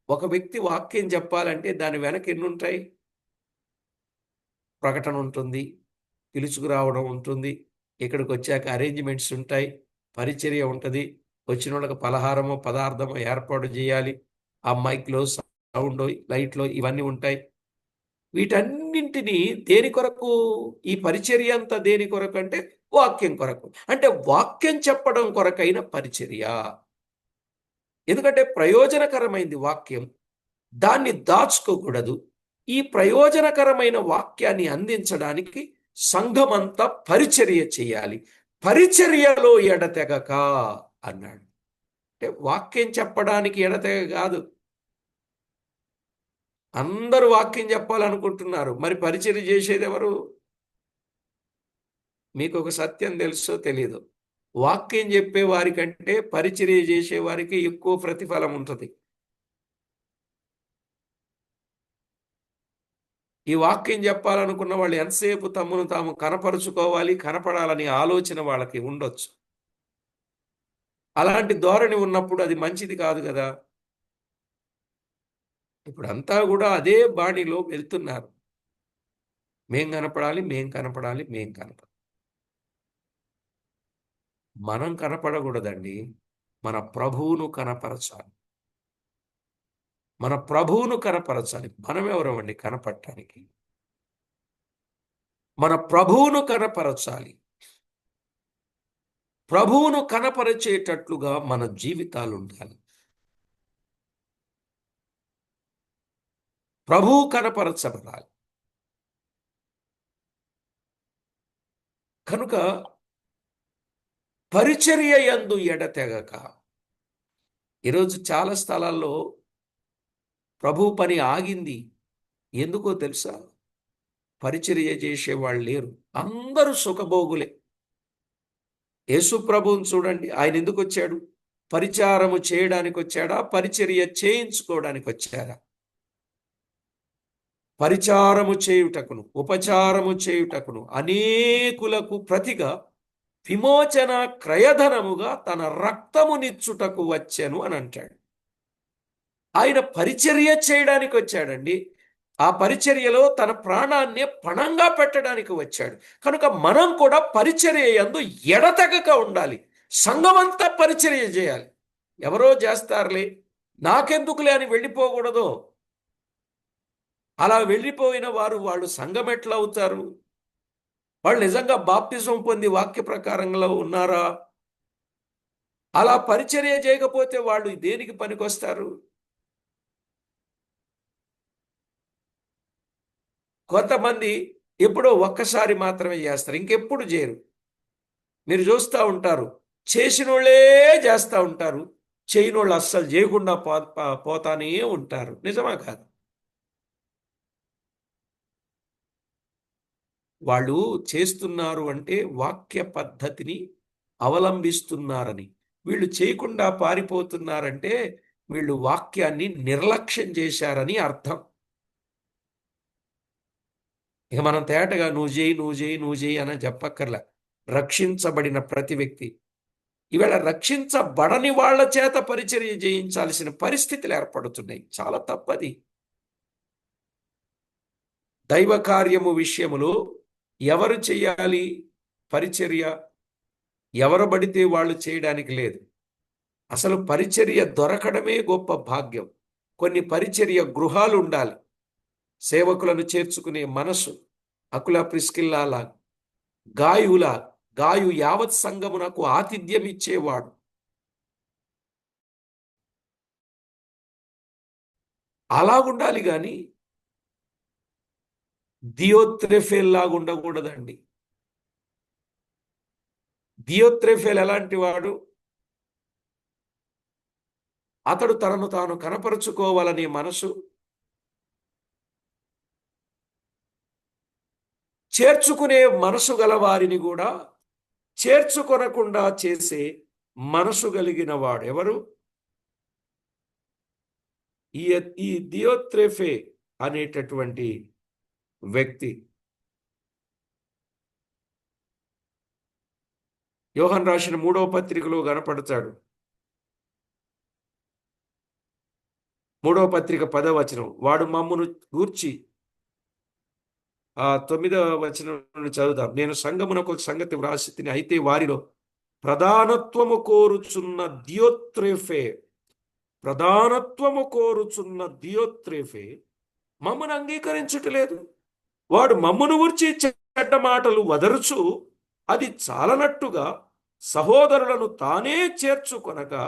ఒక వ్యక్తి వాక్యం చెప్పాలంటే దాని వెనక ఎన్ని ఉంటాయి? ప్రకటన ఉంటుంది, పిలుచుకురావడం ఉంటుంది, ఇక్కడికి వచ్చాక అరేంజ్మెంట్స్ ఉంటాయి, పరిచర్య ఉంటుంది, వచ్చిన వాళ్ళకి పలహారమో పదార్థమో ఏర్పాటు చేయాలి, ఆ మైక్లో సౌండ్ లైట్లో ఇవన్నీ ఉంటాయి. వీటన్నింటినీ దేని కొరకు? ఈ పరిచర్య అంతా దేని కొరకు అంటే వాక్యం కొరకు. అంటే వాక్యం చెప్పడం కొరకైన పరిచర్య. ఎందుకంటే ప్రయోజనకరమైంది వాక్యం, దాన్ని దాచుకోకూడదు. ఈ ప్రయోజనకరమైన వాక్యాన్ని అందించడానికి సంఘమంతా పరిచర్య చేయాలి. పరిచర్యలో ఎడతెగక అన్నాడు. అంటే వాక్యం చెప్పడానికి ఎడతెగ కాదు. అందరూ వాక్యం చెప్పాలనుకుంటున్నారు, మరి పరిచర్య చేసేది ఎవరు? మీకు ఒక సత్యం తెలుసో తెలీదు, వాక్యం చెప్పే వారికంటే పరిచర్య చేసే వారికి ఎక్కువ ప్రతిఫలం ఉంటుంది. ఈ వాక్యం చెప్పాలనుకున్న వాళ్ళు ఎంతసేపు తమను తాము కనపరుచుకోవాలి, కనపడాలని ఆలోచన వాళ్ళకి ఉండొచ్చు. అలాంటి ధోరణి ఉన్నప్పుడు అది మంచిది కాదు కదా. ఇప్పుడంతా కూడా అదే బాణిలో వెళ్తున్నారు. మేం కనపడాలి, మేం కనపడాలి, మేం కనపడాలి. మనం కనపడకూడదండి, మన ప్రభువును కనపరచాలి. మన ప్రభువును కనపరచాలి. మనం ఎవరమండి కనపడటానికి? మన ప్రభువును కనపరచాలి. ప్రభువును కనపరిచేటట్లుగా మన జీవితాలు ఉండాలి. ప్రభువు కనపరచబడాలి. కనుక పరిచర్య యందు ఎడతెగక. ఈరోజు చాలా స్థలాల్లో ప్రభు పని ఆగింది. ఎందుకో తెలుసా? పరిచర్య చేసేవాళ్ళు లేరు, అందరూ సుఖభోగులే. యేసు ప్రభువుని చూడండి, ఆయన ఎందుకు వచ్చాడు? పరిచారము చేయడానికి వచ్చాడా? పరిచర్య చేయించుకోవడానికి వచ్చాడా? పరిచారము చేయుటకును ఉపచారము చేయుటకును అనేకులకు ప్రతిగా విమోచన క్రయధనముగా తన రక్తమునిచ్చుటకు వచ్చెను అని అంటాడు. ఆయన పరిచర్య చేయడానికి వచ్చాడండి. ఆ పరిచర్యలో తన ప్రాణాన్ని పణంగా పెట్టడానికి వచ్చాడు. కనుక మనం కూడా పరిచర్య యందు ఎడతెగక ఉండాలి. సంఘమంతా పరిచర్య చేయాలి. ఎవరో చేస్తారులే, నాకెందుకులే అని వెళ్ళిపోకూడదు. అలా వెళ్ళిపోయిన వాళ్ళు సంఘం ఎట్లా అవుతారు? వాళ్ళు నిజంగా బాప్తిజం పొంది వాక్య ప్రకారంలో ఉన్నారా? అలా పరిచర్య చేయకపోతే వాళ్ళు దేనికి పనికొస్తారు? కొంతమంది ఎప్పుడో ఒక్కసారి మాత్రమే చేస్తారు, ఇంకెప్పుడు చేయరు. మీరు చూస్తూ ఉంటారు, చేసినోళ్ళే చేస్తూ ఉంటారు, చేయనోళ్ళు అస్సలు చేయకుండా పోతానే ఉంటారు. నిజమా కాదు? వాళ్ళు చేస్తున్నారు అంటే వాక్య పద్ధతిని అవలంబిస్తున్నారని. వీళ్ళు చేయకుండా పారిపోతున్నారంటే వీళ్ళు వాక్యాన్ని నిర్లక్ష్యం చేశారని అర్థం. ఇక మనం తేటగా నువ్వు చేయి, నువ్వు చేయి, నువ్వు చేయి అని చెప్పక్కర్లా. రక్షించబడిన ప్రతి వ్యక్తి ఈవేళ రక్షించబడని వాళ్ళ చేత పరిచర్య చేయించాల్సిన పరిస్థితులు ఏర్పడుతున్నాయి. చాలా తప్పది. దైవ కార్యము విషయములో ఎవరు చేయాలి పరిచర్య? ఎవరు పడితే వాళ్ళు చేయడానికి లేదు. అసలు పరిచర్య దొరకడమే గొప్ప భాగ్యం. కొన్ని పరిచర్య గృహాలు ఉండాలి. సేవకులను చేర్చుకునే మనసు. అకుల ప్రిస్కిల్లాలా, గాయులా, గాయు యావత్ సంఘమునకు ఆతిథ్యం ఇచ్చేవాడు. అలా ఉండాలి గాని దియోత్రెఫేల్ లాగా ఉండకూడదండి. దియోత్రెఫేల్ ఎలాంటి వాడు? అతడు తనను తాను కనపరుచుకోవాలనే మనసు, చేర్చుకునే మనసు గల వారిని కూడా చేర్చుకొనకుండా చేసే మనసు కలిగిన వాడు ఎవరు? ఈ ఈ దియోత్రెఫే అనేటటువంటి వ్యక్తి. యోహాను రాసిన 3వ పత్రికలో కనపడతాడు. 3వ పత్రిక 10వ వచనం. వాడు మమ్మును గూర్చి, 9వ వచనం నుండి చదువుదాం. నేను సంఘమునకు ఒక సంగతి వ్రాసి తిని, అయితే వారిలో ప్రధానత్వము కోరుచున్న దియోత్రెఫే మమ్మను అంగీకరించట్లేదు. వాడు మమ్మను గురించి చెడ్డ మాటలు వదరుచు అది చాలనట్టుగా సహోదరులను తానే చేర్చుకొనగా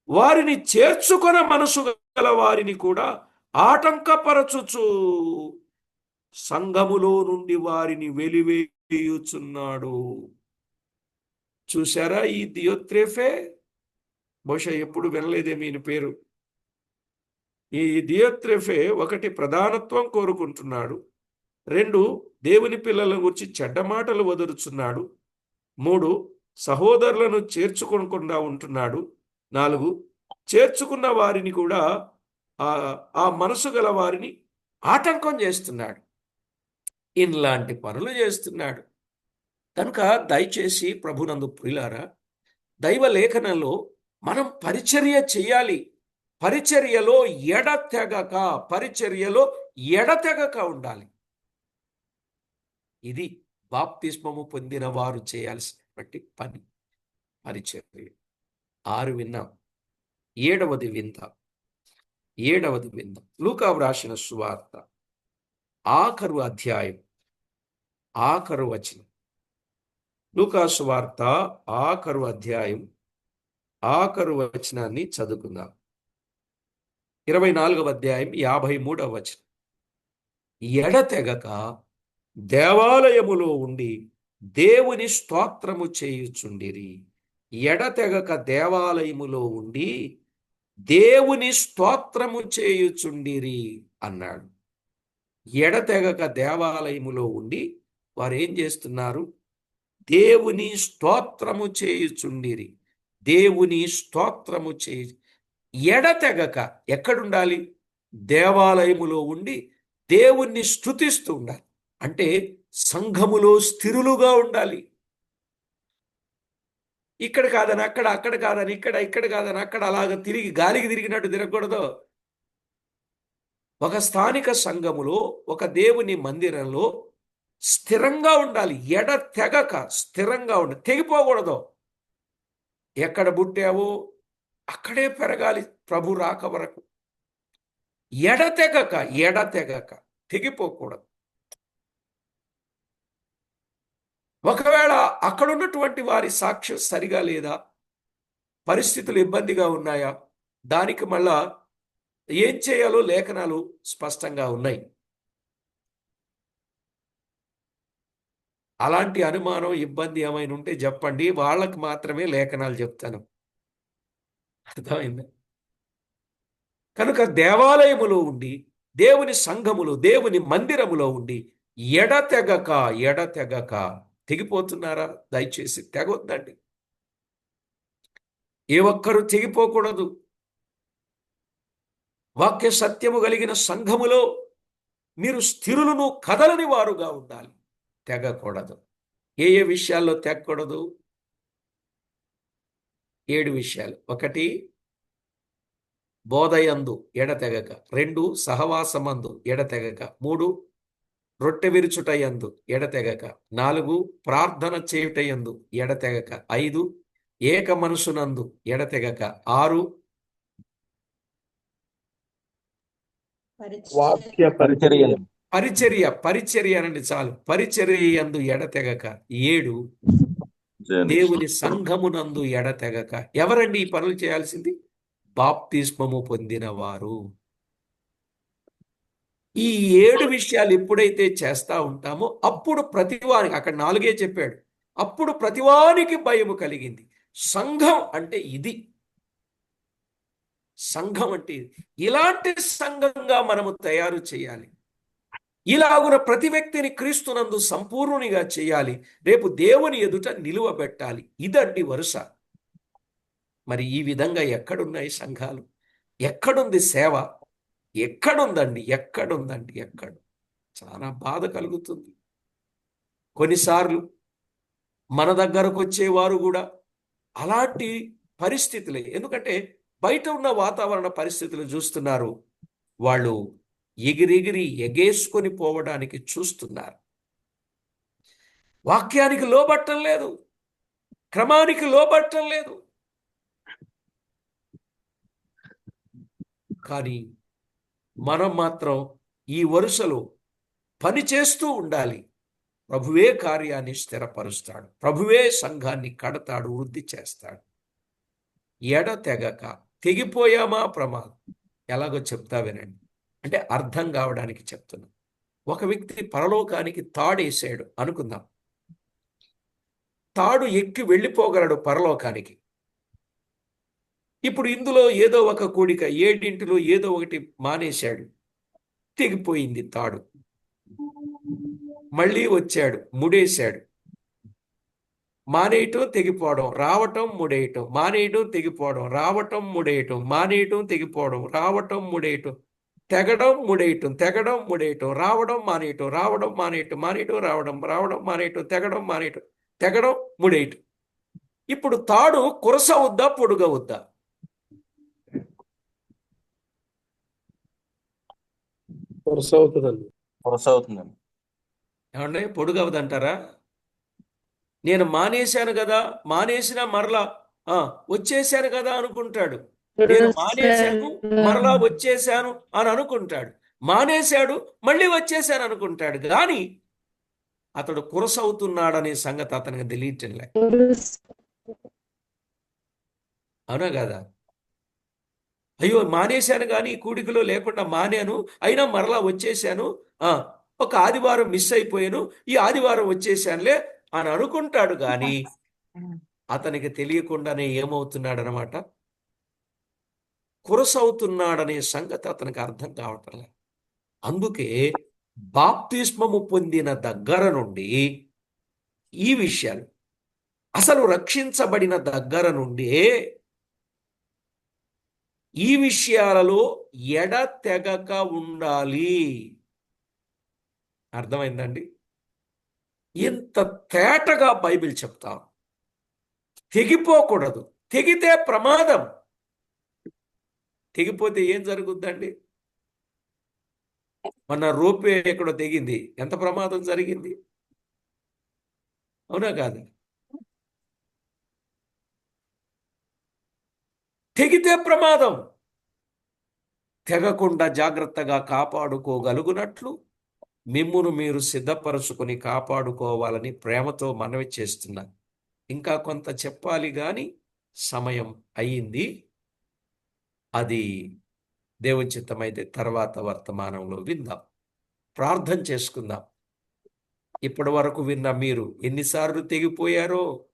వారిని చేర్చుకొన మనసు గల వారిని కూడా ఆటంకపరచుచు సంఘములో నుండి వారిని వెలివేయుచున్నాడు. చూశారా ఈ దియోత్రెఫే? బహుశా ఎప్పుడు వినలేదేమీ ఈయన పేరు. ఈ దియోత్రెఫే ఒకటి ప్రధానత్వం కోరుకుంటున్నాడు, 2 దేవుని పిల్లల గురించి చెడ్డ మాటలు వదులుచున్నాడు, 3 సహోదరులను చేర్చుకోకుండా ఉంటున్నాడు, 4 చేర్చుకున్న వారిని కూడా ఆ మనసు గల వారిని ఆటంకం చేస్తున్నాడు. ఇలాంటి పనులు చేస్తున్నాడు. కనుక దయచేసి ప్రభునందు ప్రియులారా, దైవ లేఖనంలో మనం పరిచర్య చేయాలి. పరిచర్యలో ఎడతెగక ఉండాలి. ఇది బాప్తిస్మము పొందిన వారు చేయాల్సినటువంటి పని, పరిచర్య. 6 విన్నాం. 7వది విందాం. లూకా వ్రాసిన సువార్త ఆఖరు అధ్యాయం, ఆఖరు వచనం. లూకా సువార్త ఆఖరు అధ్యాయం, ఆఖరు వచనాన్ని చదువుకుందాం. 24వ అధ్యాయం 53వ వచనం. ఎడతెగక దేవాలయములో ఉండి దేవుని స్తోత్రము చేయుచుండిరి. ఎడతెగక దేవాలయములో ఉండి దేవుని స్తోత్రము చేయుచుండిరి అన్నాడు. ఎడతెగక దేవాలయములో ఉండి వారు ఏం చేస్తున్నారు? దేవుని స్తోత్రము చేయుచుండిరి. దేవుని స్తోత్రము చేయి. ఎడతెగక ఎక్కడుండాలి? దేవాలయములో ఉండి దేవుణ్ణి స్తుతిస్తూ ఉండాలి. అంటే సంఘములో స్థిరులుగా ఉండాలి. ఇక్కడ కాదని అక్కడ, అక్కడ కాదని ఇక్కడ, ఇక్కడ కాదని అక్కడ, అలాగ తిరిగి గాలికి తిరిగినట్టు తిరగకూడదు. ఒక స్థానిక సంఘములో, ఒక దేవుని మందిరంలో స్థిరంగా ఉండాలి. తెగక స్థిరంగా ఉండాలి, తెగిపోకూడదు. ఎక్కడ పుట్టావో అక్కడే పెరగాలి ప్రభు రాక వరకు. ఎడతెగక తెగిపోకూడదు. ఒకవేళ అక్కడున్నటువంటి వారి సాక్ష్యం సరిగా లేదా, పరిస్థితులు ఇబ్బందిగా ఉన్నాయా, దానికి మళ్ళా ఏం చేయాలో లేఖనాలు స్పష్టంగా ఉన్నాయి. అలాంటి అనుమానం, ఇబ్బంది ఏమైనా ఉంటే చెప్పండి, వాళ్ళకి మాత్రమే లేఖనాలు చెప్తాను. అర్థమైంది? కనుక దేవాలయములో ఉండి, దేవుని సంఘములో, దేవుని మందిరములో ఉండి ఎడతెగక తెగిపోతున్నారా? దయచేసి తెగొద్దండి. ఏ ఒక్కరూ తెగిపోకూడదు. వాక్య సత్యము కలిగిన సంఘములో మీరు స్థిరులను కదలని వారుగా ఉండాలి. తెగకూడదు. ఏ విషయాల్లో తెగకూడదు? 7 విషయాలు. 1, బోధయందు ఎడతెగక. 2, సహవాసమందు ఎడతెగక. 3, రొట్టె విరుచుటయందు ఎడతెగక. 4, ప్రార్థన చేయుటయందు ఎడతెగక. 5, ఏక మనసునందు ఎడతెగక. 6, వాక్య పరిచర్య అనండి చాలు, పరిచర్య యందు ఎడతెగక. 7, దేవుని సంఘమునందు ఎడతెగక. ఎవరండి ఈ పనులు చేయాల్సింది? బాప్తిస్మము పొందిన వారు. ఈ 7 విషయాలు ఎప్పుడైతే చేస్తా ఉంటామో అప్పుడు ప్రతివానికి, అక్కడ 4 చెప్పాడు, అప్పుడు ప్రతివానికి భయము కలిగింది. సంఘం అంటే ఇది. సంఘం అంటే ఇది. ఇలాంటి సంఘంగా మనము తయారు చేయాలి. ఇలాగున ప్రతి వ్యక్తిని క్రీస్తునందు సంపూర్ణునిగా చేయాలి. రేపు దేవుని ఎదుట నిలువబెట్టాలి. ఇదండి వరుస. మరి ఈ విధంగా ఎక్కడున్నాయి సంఘాలు? ఎక్కడుంది సేవ? ఎక్కడుందండి? ఎక్కడ? చాలా బాధ కలుగుతుంది. కొన్నిసార్లు మన దగ్గరకు వచ్చేవారు కూడా అలాంటి పరిస్థితులే. ఎందుకంటే బయట ఉన్న వాతావరణ పరిస్థితులు చూస్తున్నారు. వాళ్ళు ఎగిరెగిరి ఎగేసుకొని పోవడానికి చూస్తున్నారు. వాక్యానికి లోబట్టం లేదు, క్రమానికి లోబట్టం లేదు. కానీ మనం మాత్రం ఈ వరుసలో పని చేస్తూ ఉండాలి. ప్రభువే కార్యాన్ని స్థిరపరుస్తాడు. ప్రభువే సంఘాన్ని కడతాడు, వృద్ధి చేస్తాడు. ఎడతెగక. తెగిపోయామా ప్రమాదం. ఎలాగో చెప్తా వినండి, అంటే అర్థం కావడానికి చెప్తున్నా. ఒక వ్యక్తి పరలోకానికి తాడేసాడు అనుకుందాం. తాడు ఎక్కి వెళ్ళిపోగలడు పరలోకానికి. ఇప్పుడు ఇందులో ఏదో ఒక కూడిక, 7 ఏదో ఒకటి మానేశాడు, తెగిపోయింది తాడు. మళ్ళీ వచ్చాడు, ముడేశాడు. మానేయటం, తెగిపోవడం, రావటం, ముడేయటం, మానేయటం, తెగిపోవడం, రావటం, ముడేయటం, మానేయటం, తెగిపోవడం, రావటం, ముడేయటం, తెగడం, ముడేయటం, తెగడం, ముడేయటం, రావడం, మానేయటం, రావడం, మానేయటం, మానేయటం, రావడం, రావడం, మానేయటం, తెగడం, మానేయటం, తెగడం, ముడేయటం. ఇప్పుడు తాడు కురసవుద్దా, పొడుగవుద్దా? కొరసవుతుందండి. ఏమంటే పొడుగవదంటారా? నేను మానేశాను కదా, మానేసినా మరలా వచ్చేసాను కదా అనుకుంటాడు. నేను మానేశాను మరలా వచ్చేసాను అని అనుకుంటాడు. మానేశాడు మళ్ళీ వచ్చేసాను అనుకుంటాడు. కానీ అతడు కురసవుతున్నాడనే సంగతి అతనికి తెలియటంలే. అవునా కదా? అయ్యో మానేశాను కానీ కూడికలో లేకుండా మానేను, అయినా మరలా వచ్చేసాను, ఒక ఆదివారం మిస్ అయిపోయాను, ఈ ఆదివారం వచ్చేసానులే అని అనుకుంటాడు. కానీ అతనికి తెలియకుండానే ఏమవుతున్నాడనమాట, కురసవుతున్నాడనే సంగతి అతనికి అర్థం కావటం లేదు. అందుకే బాప్తిస్మము పొందిన దగ్గర నుండి ఈ విషయాలు, అసలు రక్షించబడిన దగ్గర నుండి ఈ విషయాలలో ఎడతెగక ఉండాలి. అర్థమైందండి? ఇంత తేటగా బైబిల్ చెప్తాం. తెగిపోకూడదు. తెగితే ప్రమాదం. తెగిపోతే ఏం జరుగుద్దండి? మన రోపే ఎక్కడో తెగింది, ఎంత ప్రమాదం జరిగింది, అవునా కాదు? తెగితే ప్రమాదం. తెగకుండా జాగ్రత్తగా కాపాడుకోగలుగునట్లు మిమ్మును మీరు సిద్ధపరచుకొని కాపాడుకోవాలని ప్రేమతో మనవి చేస్తున్నా. ఇంకా కొంత చెప్పాలి గాని సమయం అయ్యింది. అది దేవుని చిత్తమైతే తర్వాత వర్తమానంలో విందాం. ప్రార్థన చేసుకుందాం. ఇప్పటి వరకు విన్న మీరు ఎన్నిసార్లు తెగిపోయారో,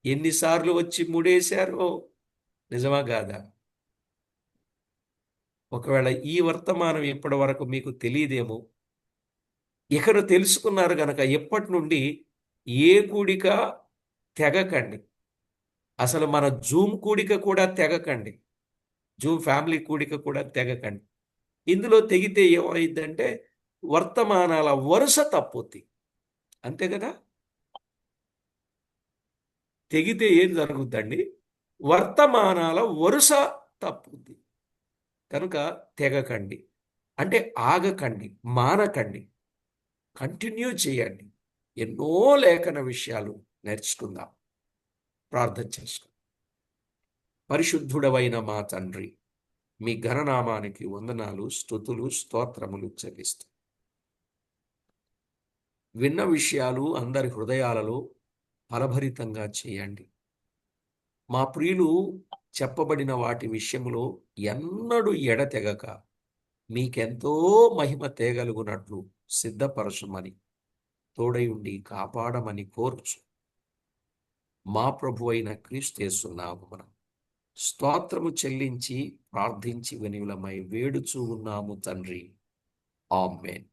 ఎన్నిసార్లు వచ్చి ముడేశారో, నిజమా కాదా? ఒకవేళ ఈ వర్తమానం ఇప్పటి వరకు మీకు తెలియదేమో, ఇక్కడ తెలుసుకున్నారు గనక ఎప్పటి నుండి ఏ కూడిక తెగకండి. అసలు మన జూమ్ కూడిక కూడా తెగకండి. జూమ్ ఫ్యామిలీ కూడిక కూడా తెగకండి. ఇందులో తెగితే ఏమైందంటే వర్తమానాల వరుస తప్పుద్ది. అంతే కదా? తెగితే ఏం జరుగుద్దండి? వర్తమానాల వరుస తప్పుద్ది. కనుక తెగకండి. అంటే ఆగకండి, మానకండి, కంటిన్యూ చేయండి. ఎన్నో లేఖన విషయాలు నేర్చుకుందాం. ప్రార్థన చేసుకుందాం. పరిశుద్ధుడవైన మా తండ్రి, మీ ఘననామానికి వందనాలు, స్తుతులు, స్తోత్రములు చెల్లిస్తూ విన్న విషయాలు అందరి హృదయాలలో ఫలభరితంగా చేయండి. మా ప్రియులు చెప్పబడిన వాటి విషయంలో ఎన్నడూ ఎడతెగక మీకెంతో మహిమ తేగలుగునట్లు సిద్ధపరచుమని, తోడై ఉండి కాపాడమని కోర్చు మా ప్రభు అయిన క్రీస్తు యేసు నామమున స్తోత్రము చెల్లించి ప్రార్థించి వినియులమై వేడుచూ ఉన్నాము తండ్రి. ఆమేన్.